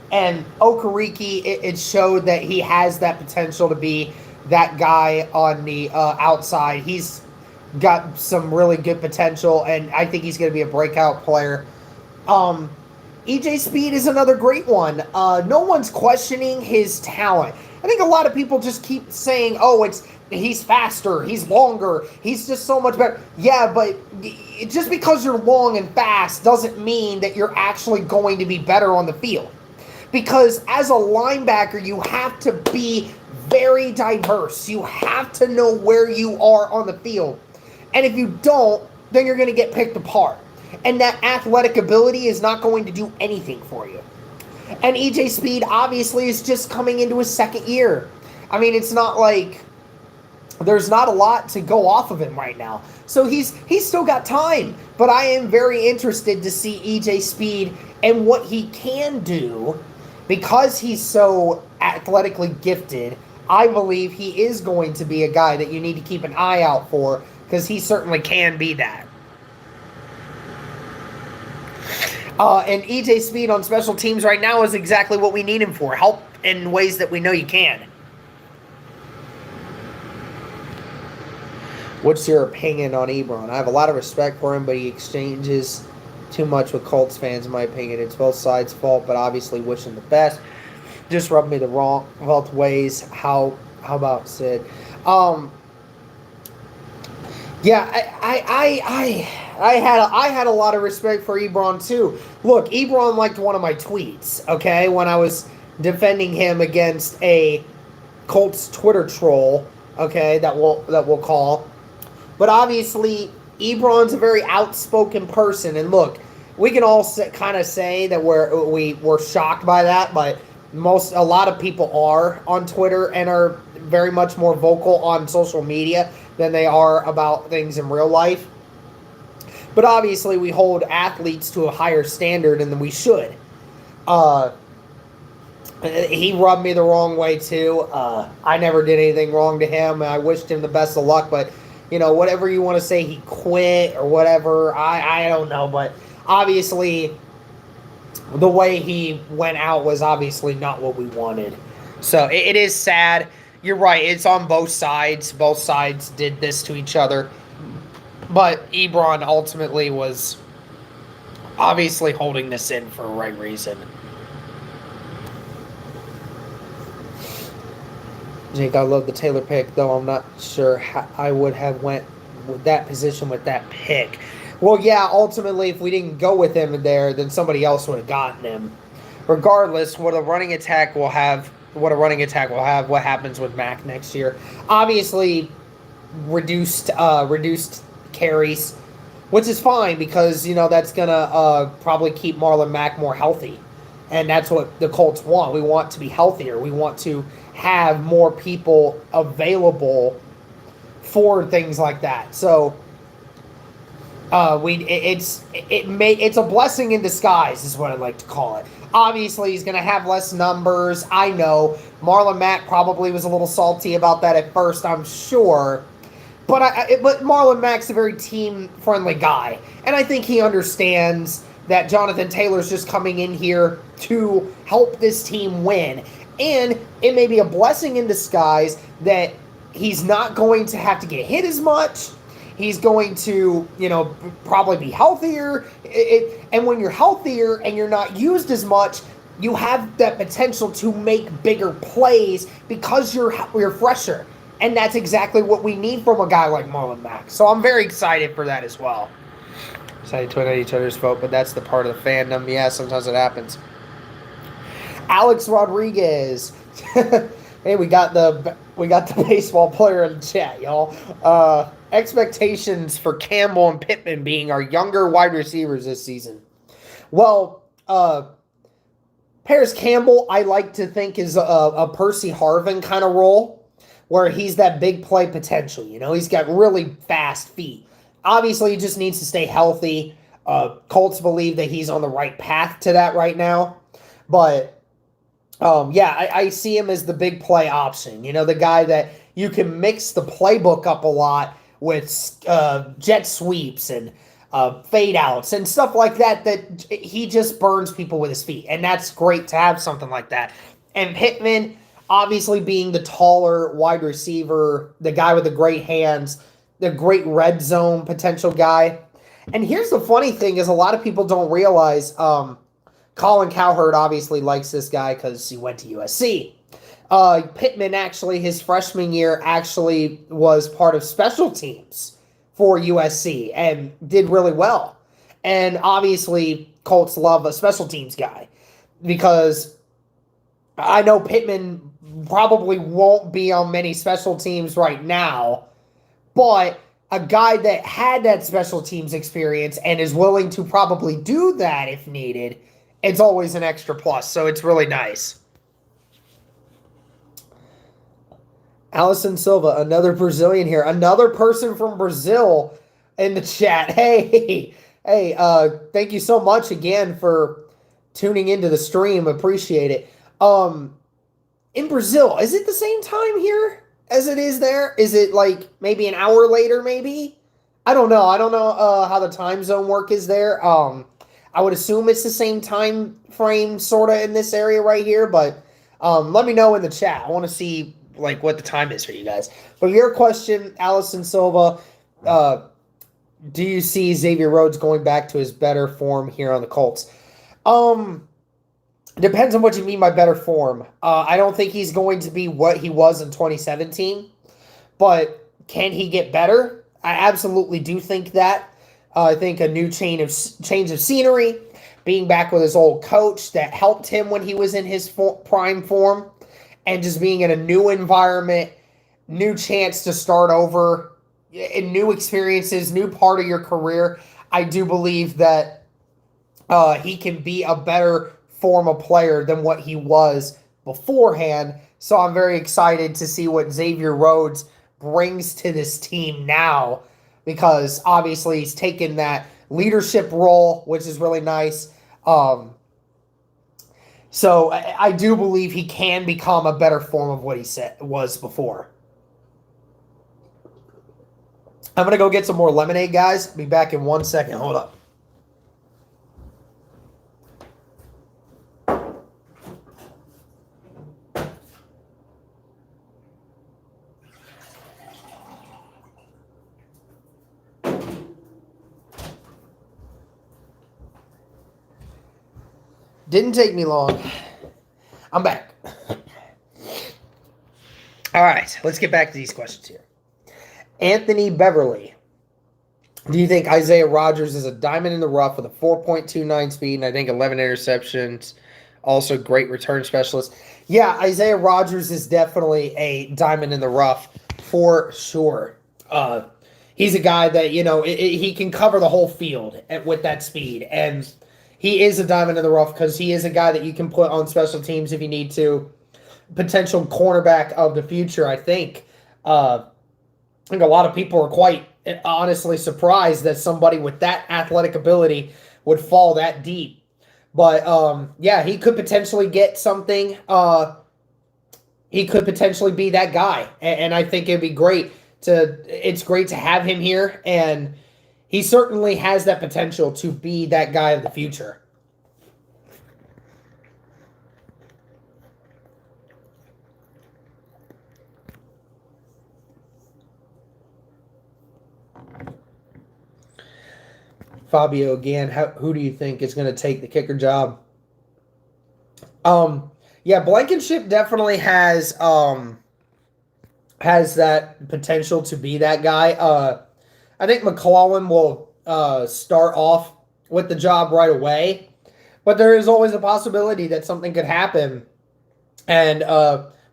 And Okereke, it showed that he has that potential to be that guy on the outside. He's got some really good potential, and I think he's going to be a breakout player. EJ Speed is another great one. No one's questioning his talent. I think a lot of people just keep saying, he's faster, he's longer, he's just so much better. Yeah, but just because you're long and fast doesn't mean that you're actually going to be better on the field. Because as a linebacker, you have to be very diverse. You have to know where you are on the field. And if you don't, then you're going to get picked apart. And that athletic ability is not going to do anything for you. And EJ Speed obviously is just coming into his second year. I mean, it's not like there's not a lot to go off of him right now. So he's still got time. But I am very interested to see EJ Speed and what he can do because he's so athletically gifted. I believe he is going to be a guy that you need to keep an eye out for because he certainly can be that. And EJ Speed on special teams right now is exactly what we need him for. Help in ways that we know you can. What's your opinion on Ebron? I have a lot of respect for him, but he exchanges too much with Colts fans, in my opinion. It's both sides' fault, but obviously wish him the best. Just rubbed me the wrong both ways. How about Sid? Yeah, I had a lot of respect for Ebron too. Look, Ebron liked one of my tweets, okay, when I was defending him against a Colts Twitter troll, okay, that we'll call. But obviously, Ebron's a very outspoken person, and look, we can all kind of say that we're shocked by that, but a lot of people are on Twitter and are very much more vocal on social media than they are about things in real life. But obviously, we hold athletes to a higher standard than we should. He rubbed me the wrong way too. I never did anything wrong to him, and I wished him the best of luck. But whatever you want to say, he quit or whatever. I don't know, but obviously, the way he went out was obviously not what we wanted. So it is sad. You're right. It's on both sides. Both sides did this to each other. But Ebron ultimately was obviously holding this in for a right reason. Jake, I love the Taylor pick, though I'm not sure how I would have went with that position with that pick. Well, yeah, ultimately, if we didn't go with him there, then somebody else would have gotten him. Regardless, what a running attack will have, what happens with Mack next year. Obviously, reduced carries, which is fine because, that's going to probably keep Marlon Mack more healthy. And that's what the Colts want. We want to be healthier. We want to have more people available for things like that. So it's a blessing in disguise is what I'd like to call it. Obviously, he's going to have less numbers. I know Marlon Mack probably was a little salty about that at first, I'm sure. But Marlon Mack's a very team-friendly guy. And I think he understands that Jonathan Taylor's just coming in here to help this team win. And it may be a blessing in disguise that he's not going to have to get hit as much. He's going to, probably be healthier. And when you're healthier and you're not used as much, you have that potential to make bigger plays because you're fresher. And that's exactly what we need from a guy like Marlon Mack. So I'm very excited for that as well. Excited to each other's vote, but that's the part of the fandom. Yeah, sometimes it happens. Alex Rodriguez. Hey, we got the baseball player in the chat, y'all. Expectations for Campbell and Pittman being our younger wide receivers this season. Well, Paris Campbell, I like to think is a Percy Harvin kind of role, where he's that big play potential. He's got really fast feet. Obviously, he just needs to stay healthy. Colts believe that he's on the right path to that right now. But, I see him as the big play option. The guy that you can mix the playbook up a lot with jet sweeps and fade outs and stuff like that, that he just burns people with his feet. And that's great to have something like that. And Pittman, obviously being the taller wide receiver, the guy with the great hands, the great red zone potential guy. And here's the funny thing is a lot of people don't realize Colin Cowherd obviously likes this guy because he went to USC. Pittman actually, his freshman year, actually was part of special teams for USC and did really well. And obviously, Colts love a special teams guy because I know Pittman probably won't be on many special teams right now, but a guy that had that special teams experience and is willing to probably do that if needed, it's always an extra plus. So it's really nice. Allison Silva, another Brazilian here. Another person from Brazil in the chat. Thank you so much again for tuning into the stream. Appreciate it. In Brazil, is it the same time here as it is there? Is it like maybe an hour later, maybe? I don't know. I don't know how the time zone work is there. I would assume it's the same time frame sort of in this area right here, but let me know in the chat. I want to see like what the time is for you guys. But your question, Allison Silva, do you see Xavier Rhodes going back to his better form here on the Colts? Depends on what you mean by better form. I don't think he's going to be what he was in 2017, but can he get better? I absolutely do think that. I think a new change of scenery, being back with his old coach that helped him when he was in his prime form, and just being in a new environment, new chance to start over, in new experiences, new part of your career. I do believe that he can be a better form of player than what he was beforehand. So I'm very excited to see what Xavier Rhodes brings to this team now, because obviously he's taken that leadership role, which is really nice. So I do believe he can become a better form of what he was before. I'm going to go get some more lemonade, guys. Be back in 1 second. Hold up. Didn't take me long. I'm back. All right, let's get back to these questions here. Anthony Beverly. Do you think Isaiah Rodgers is a diamond in the rough with a 4.29 speed and I think 11 interceptions? Also great return specialist. Yeah, Isaiah Rodgers is definitely a diamond in the rough for sure. He's a guy that, he can cover the whole field with that speed. And he is a diamond in the rough because he is a guy that you can put on special teams if you need to. Potential cornerback of the future, I think. I think a lot of people are quite honestly surprised that somebody with that athletic ability would fall that deep. But, yeah, he could potentially get something. He could potentially be that guy. And I think it'd be great it's great to have him here. And he certainly has that potential to be that guy of the future. Fabio again, who do you think is going to take the kicker job? Yeah, Blankenship definitely has that potential to be that guy. I think McClellan will start off with the job right away, but there is always a possibility that something could happen, and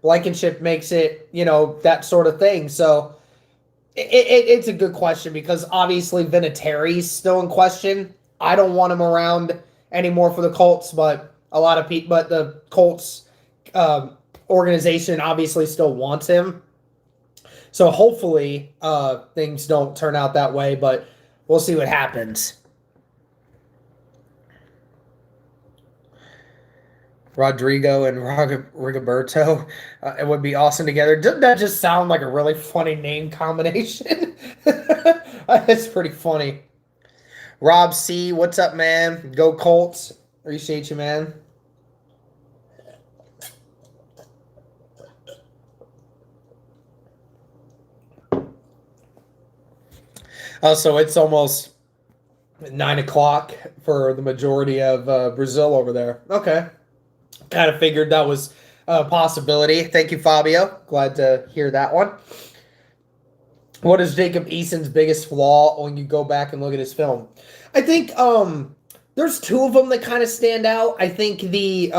Blankenship makes it, that sort of thing. So it's a good question because obviously Vinatieri's still in question. I don't want him around anymore for the Colts, but the Colts organization obviously still wants him. So hopefully things don't turn out that way, but we'll see what happens. Rodrigo and Rigoberto, it would be awesome together. Doesn't that just sound like a really funny name combination? That's pretty funny. Rob C, what's up, man? Go Colts. Appreciate you, man. So it's almost 9 o'clock for the majority of Brazil over there. Okay. Kind of figured that was a possibility. Thank you, Fabio. Glad to hear that one. What is Jacob Easton's biggest flaw when you go back and look at his film? I think there's two of them that kind of stand out. I think the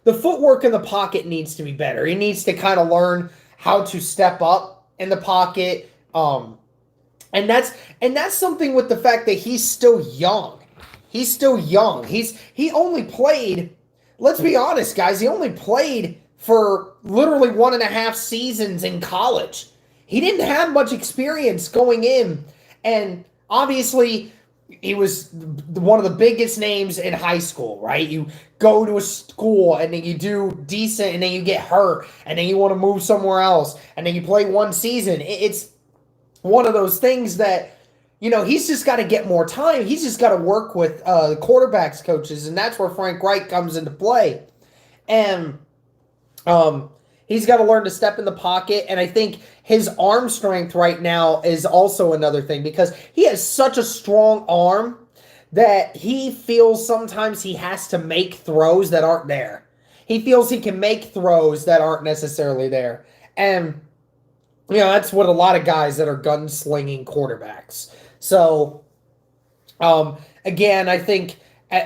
footwork in the pocket needs to be better. He needs to kind of learn how to step up in the pocket. And that's something with the fact that he's still young. He's still young. He only played, let's be honest, guys, he only played for literally 1.5 seasons in college. He didn't have much experience going in, and obviously he was one of the biggest names in high school, right? You go to a school and then you do decent and then you get hurt and then you want to move somewhere else and then you play one season. It's one of those things that, he's just got to get more time. He's just got to work with the quarterbacks coaches, and that's where Frank Reich comes into play. And he's got to learn to step in the pocket, and I think his arm strength right now is also another thing because he has such a strong arm that he feels sometimes he has to make throws that aren't there. He feels he can make throws that aren't necessarily there. And, that's what a lot of guys that are gunslinging quarterbacks. So, again, I think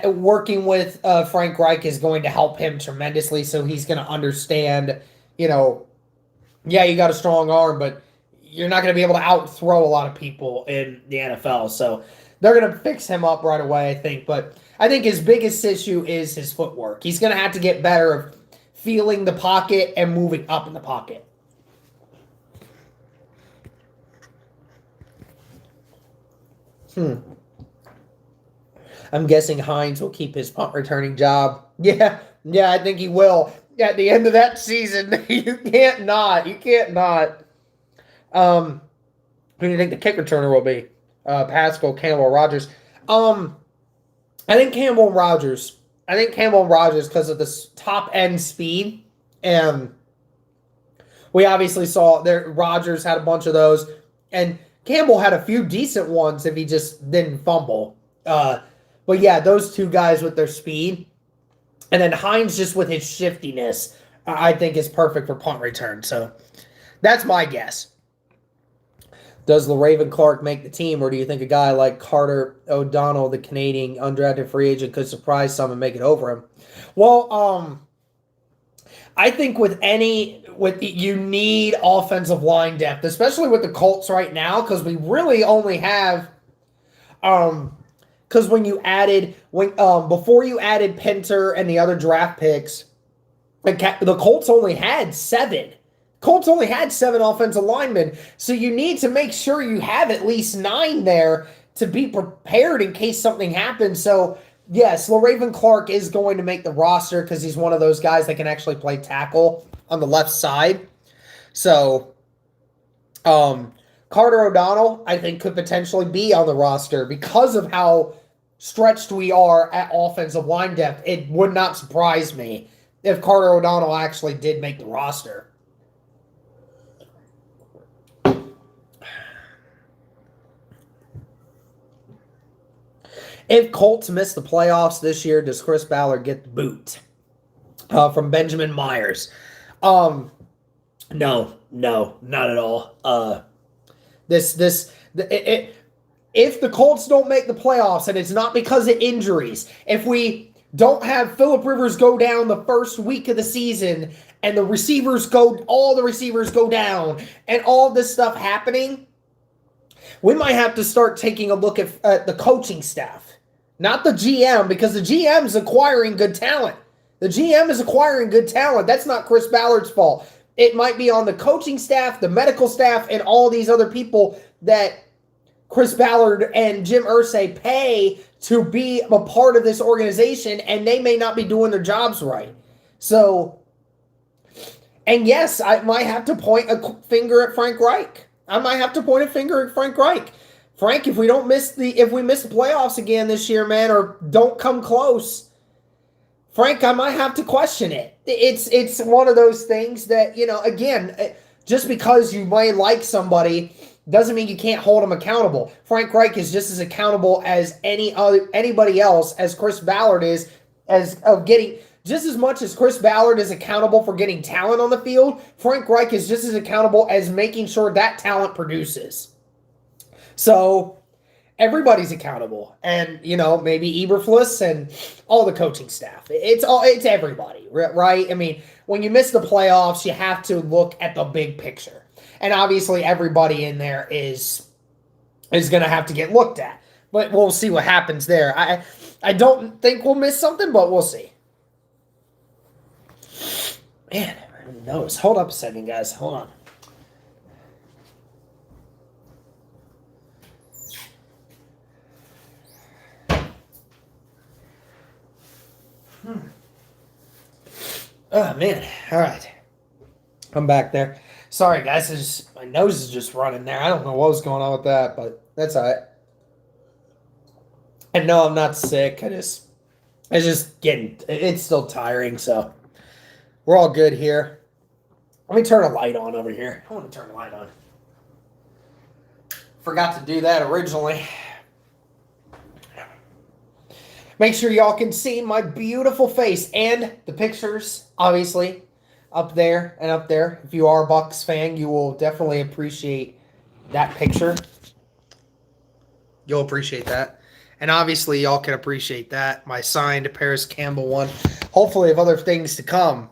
working with Frank Reich is going to help him tremendously, so he's going to understand, yeah, you got a strong arm, but you're not going to be able to out-throw a lot of people in the NFL. So they're going to fix him up right away, I think. But I think his biggest issue is his footwork. He's going to have to get better at feeling the pocket and moving up in the pocket. I'm guessing Hines will keep his punt returning job. Yeah, I think he will. At the end of that season, you can't not. Who do you think the kick returner will be? Pascal, Campbell, Rogers. I think Campbell and Rogers. Because of this top end speed, and we obviously saw there. Rogers had a bunch of those, and Campbell had a few decent ones if he just didn't fumble. But yeah, those two guys with their speed. And then Hines just with his shiftiness, I think is perfect for punt return. So that's my guess. Does LaRaven Clark make the team, or do you think a guy like Carter O'Donnell, the Canadian undrafted free agent, could surprise some and make it over him? Well, I think you need offensive line depth, especially with the Colts right now, because we really only have because before you added Pinter and the other draft picks, the Colts only had 7. Colts only had 7 offensive linemen, so you need to make sure you have at least 9 there to be prepared in case something happens. So yes, LaRaven Clark is going to make the roster because he's one of those guys that can actually play tackle on the left side. So Carter O'Donnell, I think, could potentially be on the roster because of how stretched we are at offensive line depth. It would not surprise me if Carter O'Donnell actually did make the roster. If Colts miss the playoffs this year, does Chris Ballard get the boot? From Benjamin Myers. No, not at all. If the Colts don't make the playoffs, and it's not because of injuries, if we don't have Phillip Rivers go down the first week of the season and all the receivers go down and all this stuff happening, we might have to start taking a look at the coaching staff. Not the GM, because the GM is acquiring good talent. That's not Chris Ballard's fault. It might be on the coaching staff, the medical staff, and all these other people that Chris Ballard and Jim Irsay pay to be a part of this organization, and they may not be doing their jobs right. So, and yes, I might have to point a finger at Frank Reich. Frank, if we miss the playoffs again this year, man, or don't come close, Frank, I might have to question it. It's one of those things that, again, just because you might like somebody doesn't mean you can't hold them accountable. Frank Reich is just as accountable as anybody else, as Chris Ballard is, just as much as Chris Ballard is accountable for getting talent on the field. Frank Reich is just as accountable as making sure that talent produces. So everybody's accountable, and maybe Eberflus and all the coaching staff. It's everybody, right? I mean, when you miss the playoffs, you have to look at the big picture, and obviously everybody in there is going to have to get looked at. But we'll see what happens there. I don't think we'll miss something, but we'll see. Man, nose. Hold up a second, guys. Hold on. Oh, man. All right. I'm back there. Sorry, guys. My nose is just running there. I don't know what was going on with that, but that's all right. And no, I'm not sick. It's still tiring, so we're all good here. Let me turn a light on over here. I want to turn a light on. Forgot to do that originally. Make sure y'all can see my beautiful face and the pictures, obviously, up there and up there. If you are a Bucs fan, you will definitely appreciate that picture. You'll appreciate that. And obviously, y'all can appreciate that. My signed Paris Campbell one. Hopefully, of other things to come.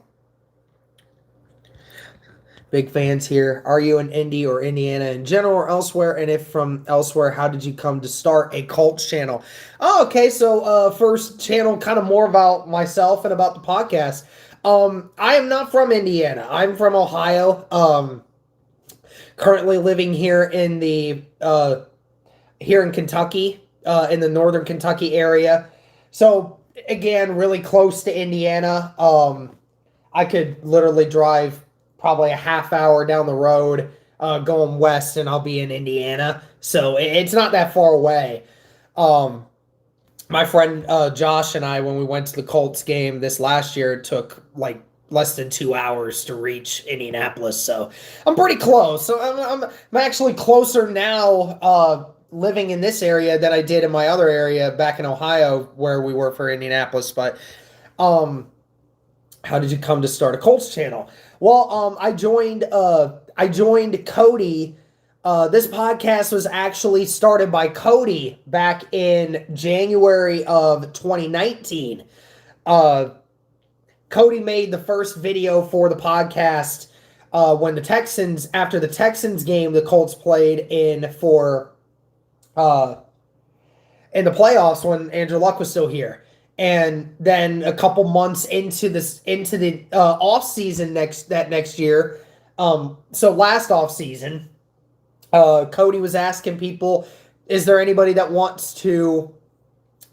Big fans here. Are you in Indy or Indiana in general or elsewhere? And if from elsewhere, how did you come to start a Colts channel? Oh, okay. So first channel, kind of more about myself and about the podcast. I am not from Indiana. I'm from Ohio. Currently living here in Kentucky, in the northern Kentucky area. So again, really close to Indiana. I could literally drive probably a half hour down the road going west and I'll be in Indiana. So it's not that far away. My friend Josh and I, when we went to the Colts game this last year, it took like less than 2 hours to reach Indianapolis. So I'm pretty close. So I'm actually closer now living in this area than I did in my other area back in Ohio where we were for Indianapolis. But how did you come to start a Colts channel? Well, I joined Cody. This podcast was actually started by Cody back in January of 2019. Cody made the first video for the podcast when the Texans, after the Texans game the Colts played in the playoffs when Andrew Luck was still here. And then a couple months into the off season next year, so last off season, Cody was asking people, "Is there anybody that wants to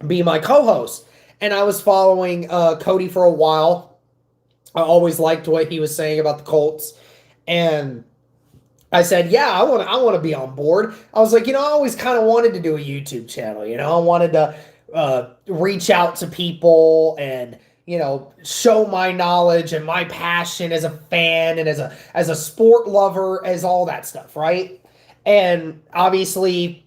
be my co-host?" And I was following Cody for a while. I always liked what he was saying about the Colts, and I said, "Yeah, I want to be on board." I was like, I always kind of wanted to do a YouTube channel. I wanted to reach out to people and show my knowledge and my passion as a fan and as a sport lover, as all that stuff, right? And obviously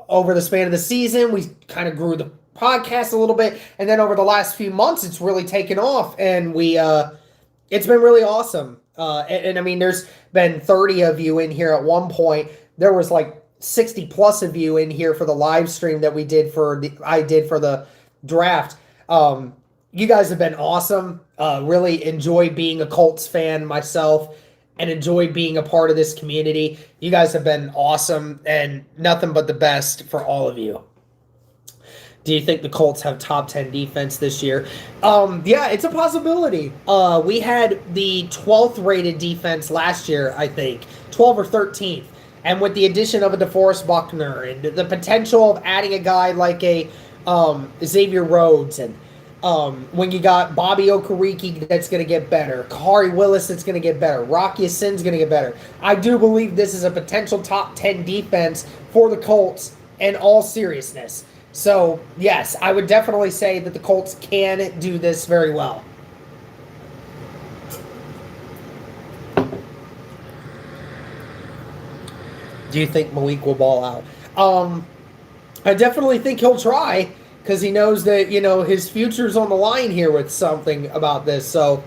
over the span of the season we kind of grew the podcast a little bit, and then over the last few months it's really taken off, and it's been really awesome. And I mean, there's been 30 of you in here at one point. There was like 60 plus of you in here for the live stream that I did for the draft. You guys have been awesome. Really enjoy being a Colts fan myself and enjoy being a part of this community. You guys have been awesome, and nothing but the best for all of you. Do you think the Colts have top 10 defense this year? Yeah, it's a possibility. We had the 12th rated defense last year, I think. 12 or 13th. And with the addition of a DeForest Buckner and the potential of adding a guy like a Xavier Rhodes, and when you got Bobby Okereke that's going to get better, Kahari Willis that's going to get better, Rocky Sin's going to get better, I do believe this is a potential top 10 defense for the Colts in all seriousness. So, yes, I would definitely say that the Colts can do this very well. Do you think Malik will ball out? I definitely think he'll try, because he knows that, his future's on the line here with something about this. So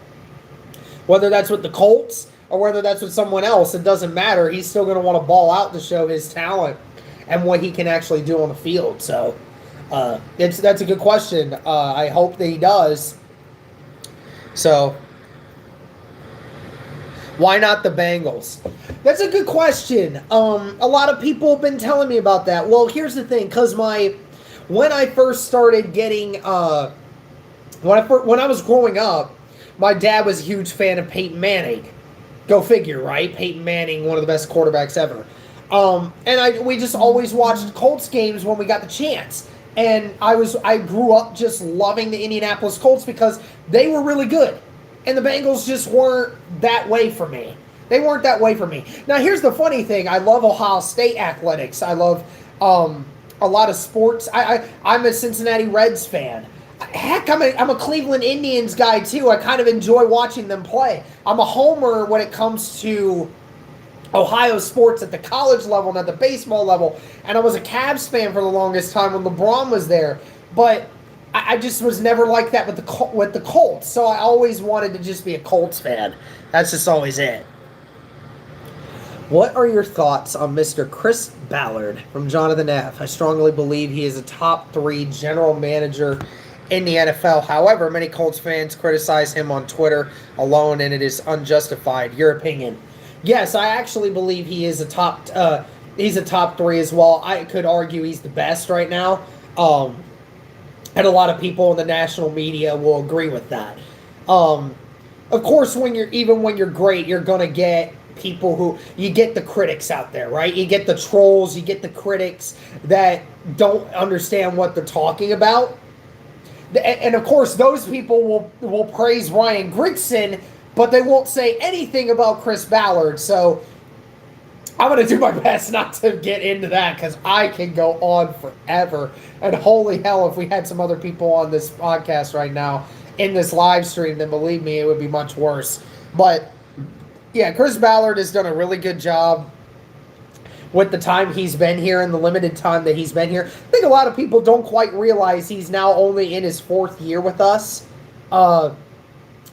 whether that's with the Colts or whether that's with someone else, it doesn't matter. He's still going to want to ball out to show his talent and what he can actually do on the field. So that's a good question. I hope that he does. So why not the Bengals? That's a good question. A lot of people have been telling me about that. Well, here's the thing, because when I first started getting, when I was growing up, my dad was a huge fan of Peyton Manning. Go figure, right? Peyton Manning, one of the best quarterbacks ever. We just always watched Colts games when we got the chance. And I grew up just loving the Indianapolis Colts because they were really good. And the Bengals just weren't that way for me. They weren't that way for me. Now, here's the funny thing. I love Ohio State athletics. I love a lot of sports. I'm a Cincinnati Reds fan. Heck, I'm a Cleveland Indians guy, too. I kind of enjoy watching them play. I'm a homer when it comes to Ohio sports at the college level and at the baseball level. And I was a Cavs fan for the longest time when LeBron was there. But I just was never like that with the Colts. So I always wanted to just be a Colts fan. That's just always it. What are your thoughts on Mr. Chris Ballard from Jonathan F? I strongly believe he is a top 3 general manager in the NFL. However, many Colts fans criticize him on Twitter alone, and it is unjustified. Your opinion? Yes, I actually believe he is he's a top 3 as well. I could argue he's the best right now. And a lot of people in the national media will agree with that. Of course, when you're great, you're gonna get people you get the critics out there, right? You get the trolls, you get the critics that don't understand what they're talking about. And of course, those people will praise Ryan Grigson, but they won't say anything about Chris Ballard. So I'm going to do my best not to get into that because I can go on forever. And holy hell, if we had some other people on this podcast right now in this live stream, then believe me, it would be much worse. But yeah, Chris Ballard has done a really good job with the time he's been here and the limited time that he's been here. I think a lot of people don't quite realize he's now only in his 4th year with us and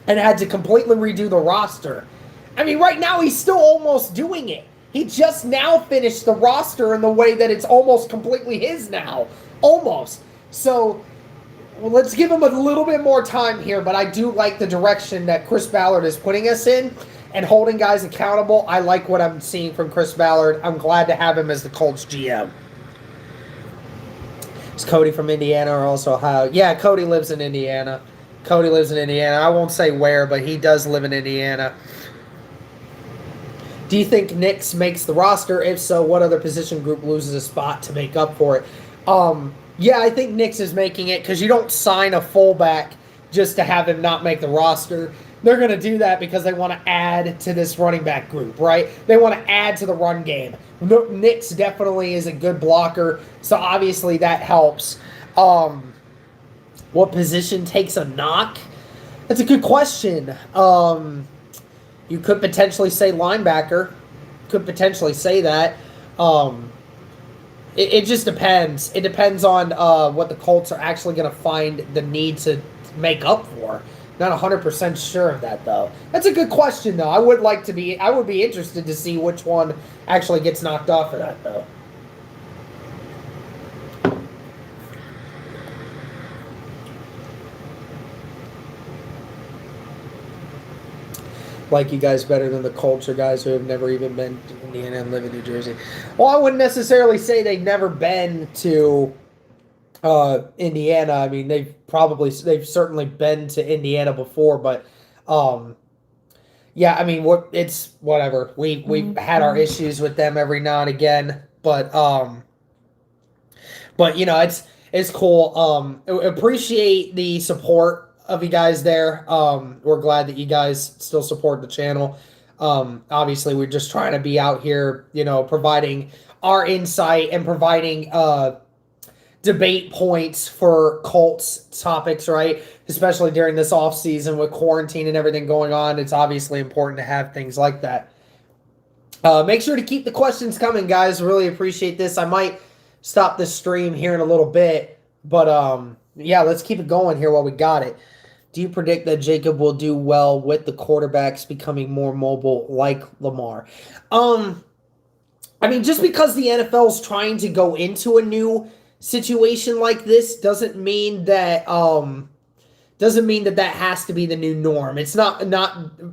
had to completely redo the roster. I mean, right now he's still almost doing it. He just now finished the roster in the way that it's almost completely his now. Almost. So let's give him a little bit more time here, but I do like the direction that Chris Ballard is putting us in. And holding guys accountable, I like what I'm seeing from Chris Ballard. I'm glad to have him as the Colts GM. Is Cody from Indiana or also Ohio? Yeah, Cody lives in Indiana. I won't say where, but he does live in Indiana. Do you think Nix makes the roster? If so, what other position group loses a spot to make up for it? Yeah, I think Nix is making it because you don't sign a fullback just to have him not make the roster. They're going to do that because they want to add to this running back group, right? They want to add to the run game. Nix definitely is a good blocker, so obviously that helps. What position takes a knock? That's a good question. You could potentially say linebacker. Could potentially say that. It just depends. It depends on what the Colts are actually going to find the need to make up for. Not 100% sure of that, though. That's a good question, though. I would be interested to see which one actually gets knocked off of that, though. Like you guys better than the Colts or guys who have never even been to Indiana and live in New Jersey. Well, I wouldn't necessarily say they've never been to Indiana. I mean, they've certainly been to Indiana before, but yeah, I mean, it's whatever. We've had our issues with them every now and again, but you know, it's cool. Appreciate the support of you guys there. We're glad that you guys still support the channel. Obviously, we're just trying to be out here, you know, providing our insight and providing debate points for Colts topics, right? Especially during this off season with quarantine and everything going on. It's obviously important to have things like that. Make sure to keep the questions coming, guys. Really appreciate this. I might stop the stream here in a little bit, but yeah, let's keep it going here while we got it. Do you predict that Jacob will do well with the quarterbacks becoming more mobile like Lamar? I mean, just because the NFL is trying to go into a new situation like this doesn't mean that that has to be the new norm. It's not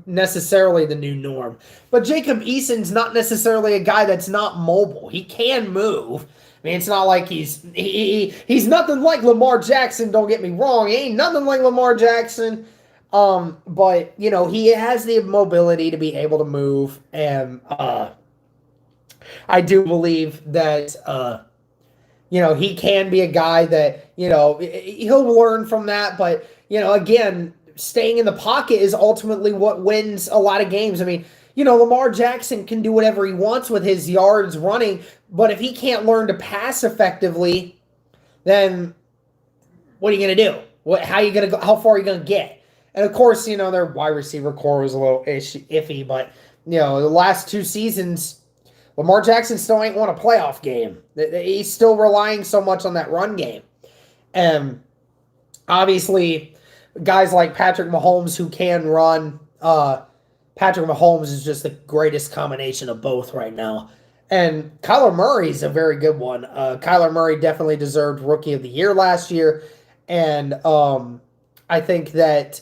necessarily the new norm. But Jacob Easton's not necessarily a guy that's not mobile. He can move. I mean, it's not like he's nothing like Lamar Jackson, don't get me wrong. He ain't nothing like Lamar Jackson. But he has the mobility to be able to move, and I do believe that he can be a guy that he'll learn from that. But again, staying in the pocket is ultimately what wins a lot of games. I mean, Lamar Jackson can do whatever he wants with his yards running, but if he can't learn to pass effectively, then what are you going to do? How are you going to go? How far are you going to get? And of course, their wide receiver core was a little iffy, but the last 2 seasons, Lamar Jackson still ain't won a playoff game. He's still relying so much on that run game. And obviously, guys like Patrick Mahomes who can run, Patrick Mahomes is just the greatest combination of both right now. And Kyler Murray's a very good one. Kyler Murray definitely deserved Rookie of the Year last year. And I think that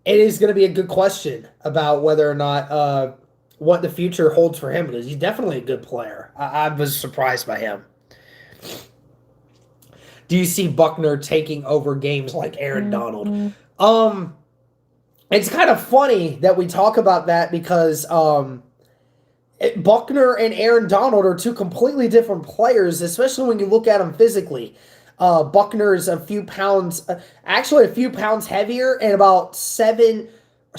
it is going to be a good question about whether or not what the future holds for him, because he's definitely a good player. I was surprised by him. Do you see Buckner taking over games like Aaron Donald? It's kind of funny that we talk about that because Buckner and Aaron Donald are 2 completely different players, especially when you look at them physically. Buckner is a few pounds heavier and about 7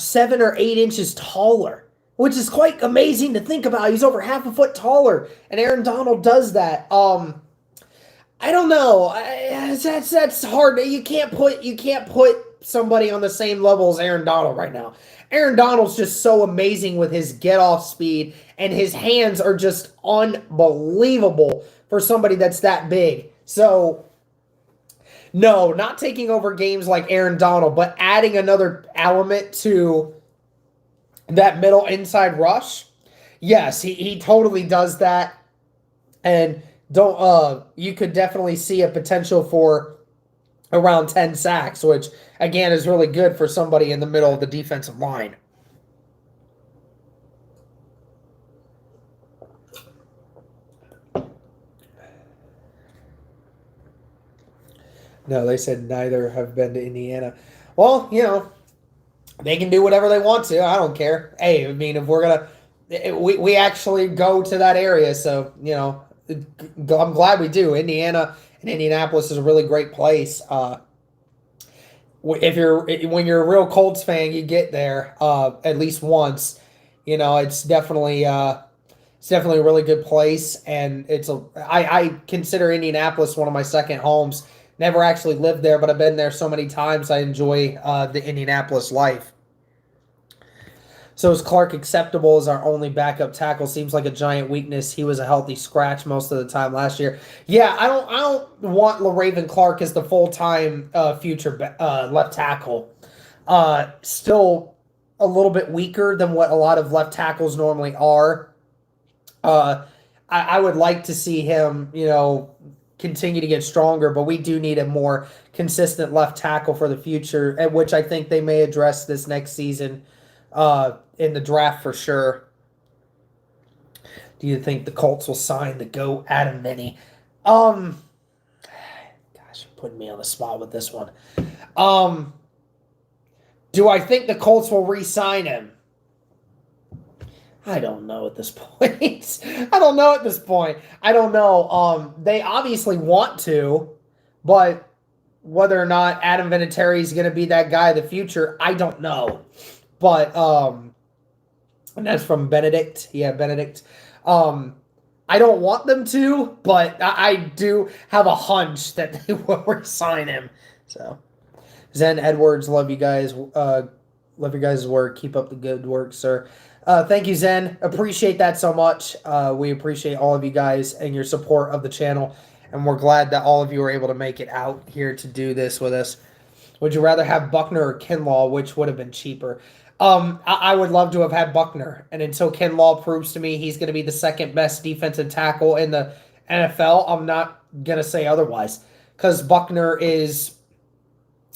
or 8 inches taller, which is quite amazing to think about. He's over half a foot taller, and Aaron Donald does that. I don't know. That's hard. You can't put somebody on the same level as Aaron Donald right now. Aaron Donald's just so amazing with his get-off speed, and his hands are just unbelievable for somebody that's that big. So, no, not taking over games like Aaron Donald, but adding another element to that middle inside rush. Yes, he totally does that. And you could definitely see a potential for around 10 sacks, which again is really good for somebody in the middle of the defensive line. No, they said neither have been to Indiana. Well, they can do whatever they want to. I don't care. Hey, I mean, if we're gonna, we actually go to that area, so I'm glad we do. Indiana and Indianapolis is a really great place. When you're a real Colts fan, you get there at least once. It's definitely a really good place, and I consider Indianapolis one of my second homes. Never actually lived there, but I've been there so many times. I enjoy the Indianapolis life. So is Clark acceptable as our only backup tackle? Seems like a giant weakness. He was a healthy scratch most of the time last year. Yeah, I don't want LaRaven Clark as the full-time future left tackle. Still a little bit weaker than what a lot of left tackles normally are. I would like to see him, continue to get stronger, but we do need a more consistent left tackle for the future, at which I think they may address this next season in the draft for sure. Do you think the Colts will sign the GOAT Adam Vinny? Gosh, you're putting me on the spot with this one. Do I think the Colts will re-sign him? I don't know at this point. I don't know. They obviously want to, but whether or not Adam Vinatieri is going to be that guy of the future, I don't know. But, and that's from Benedict. Yeah, Benedict. I don't want them to, but I do have a hunch that they will resign him. So, Zen Edwards, love you guys. Love your guys' work. Keep up the good work, sir. Thank you, Zen. Appreciate that so much. We appreciate all of you guys and your support of the channel. And we're glad that all of you were able to make it out here to do this with us. Would you rather have Buckner or Kinlaw, which would have been cheaper? I would love to have had Buckner. And until Kinlaw proves to me he's going to be the second best defensive tackle in the NFL, I'm not going to say otherwise. Because Buckner is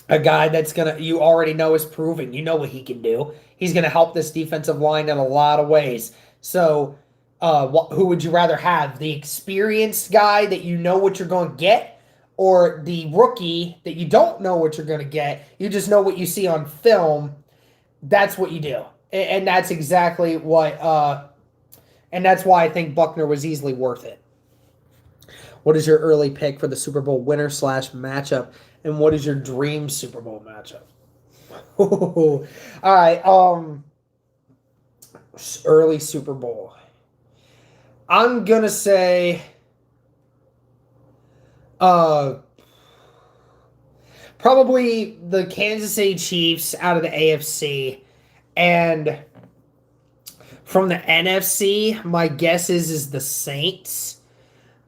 a guy that's you already know is proving. You know what he can do. He's going to help this defensive line in a lot of ways. So, who would you rather have? The experienced guy that you know what you're going to get, or the rookie that you don't know what you're going to get, you just know what you see on film, that's what you do. And that's exactly what, and that's why I think Buckner was easily worth it. What is your early pick for the Super Bowl winner / matchup? And what is your dream Super Bowl matchup? All right. Early Super Bowl. I'm going to say probably the Kansas City Chiefs out of the AFC. And from the NFC, my guess is the Saints.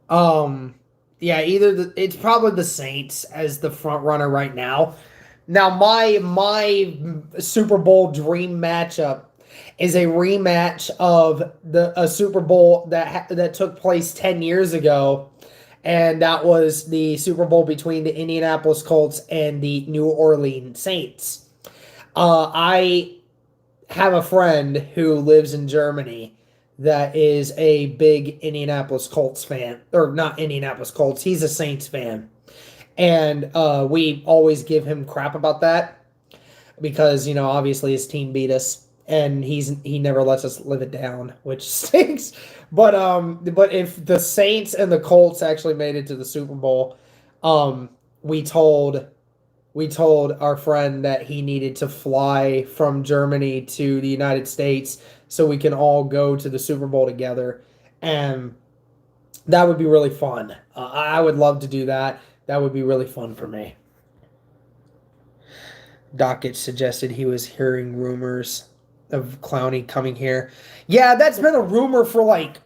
Yeah, it's probably the Saints as the front runner right now. Now, my Super Bowl dream matchup is a rematch of a Super Bowl that took place 10 years ago, and that was the Super Bowl between the Indianapolis Colts and the New Orleans Saints. I have a friend who lives in Germany that is a big Indianapolis Colts fan, or not Indianapolis Colts, he's a Saints fan. And we always give him crap about that because, obviously his team beat us and he never lets us live it down, which stinks. But if the Saints and the Colts actually made it to the Super Bowl, we told our friend that he needed to fly from Germany to the United States so we can all go to the Super Bowl together. And that would be really fun. I would love to do that. That would be really fun for me. Dockett suggested he was hearing rumors of Clowney coming here. Yeah, that's been a rumor for like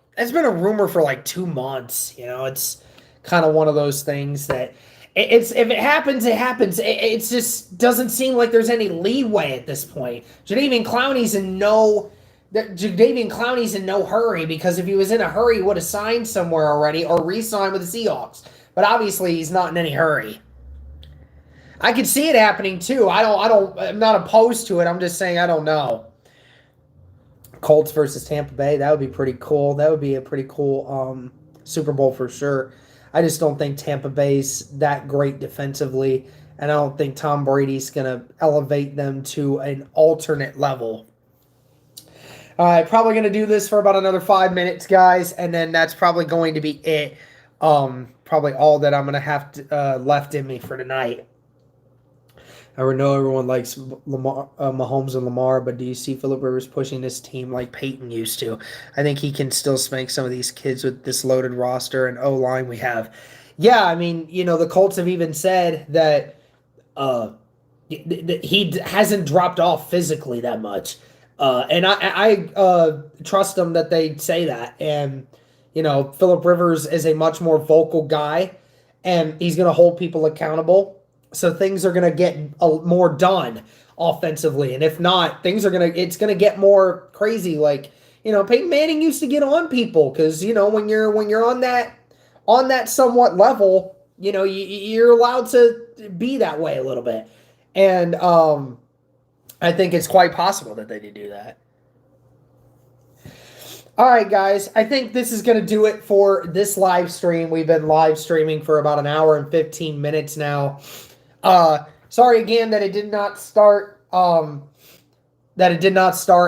2 months. It's kind of one of those things that if it happens, it happens. It just doesn't seem like there's any leeway at this point. Jadeveon Clowney's in no hurry, because if he was in a hurry, he would have signed somewhere already or re-signed with the Seahawks. But obviously, he's not in any hurry. I could see it happening too. I'm not opposed to it. I'm just saying I don't know. Colts versus Tampa Bay. That would be pretty cool. That would be a pretty cool Super Bowl for sure. I just don't think Tampa Bay's that great defensively, and I don't think Tom Brady's going to elevate them to an alternate level. All right, probably going to do this for about another 5 minutes, guys, and then that's probably going to be it. Probably all that I'm going to have left in me for tonight. I know everyone likes Mahomes and Lamar, but do you see Phillip Rivers pushing this team like Peyton used to? I think he can still spank some of these kids with this loaded roster and O-line we have. Yeah, I mean, the Colts have even said that he hasn't dropped off physically that much. And I trust them that they say that. And, Phillip Rivers is a much more vocal guy, and he's going to hold people accountable. So things are going to get more done offensively. And if not, it's going to get more crazy. Like, Peyton Manning used to get on people because, when you're on that somewhat level, you're allowed to be that way a little bit. And I think it's quite possible that they did do that. All right, guys, I think this is going to do it for this live stream. We've been live streaming for about an hour and 15 minutes now. Sorry again that it did not start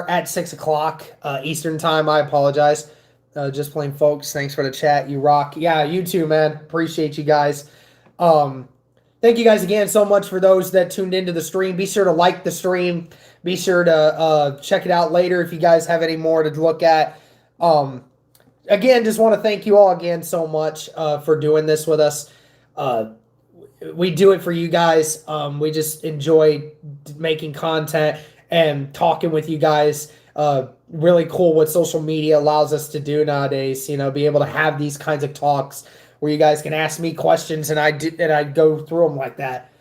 at 6 o'clock Eastern time. I apologize. Just plain folks, thanks for the chat. You rock. Yeah, you too, man. Appreciate you guys. Thank you guys again so much for those that tuned into the stream. Be sure to like the stream. Be sure to check it out later if you guys have any more to look at. Again, just want to thank you all again so much for doing this with us. We do it for you guys. We just enjoy making content and talking with you guys. Really cool what social media allows us to do nowadays. Be able to have these kinds of talks where you guys can ask me questions and I go through them like that.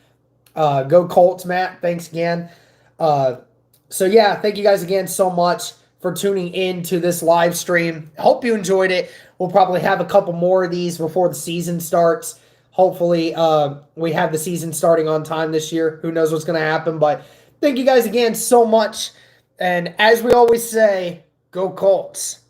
Go Colts, Matt. Thanks again. So yeah, thank you guys again so much for tuning in to this live stream. Hope you enjoyed it. We'll probably have a couple more of these before the season starts. Hopefully, we have the season starting on time this year. Who knows what's going to happen, but thank you guys again so much. And as we always say, go Colts.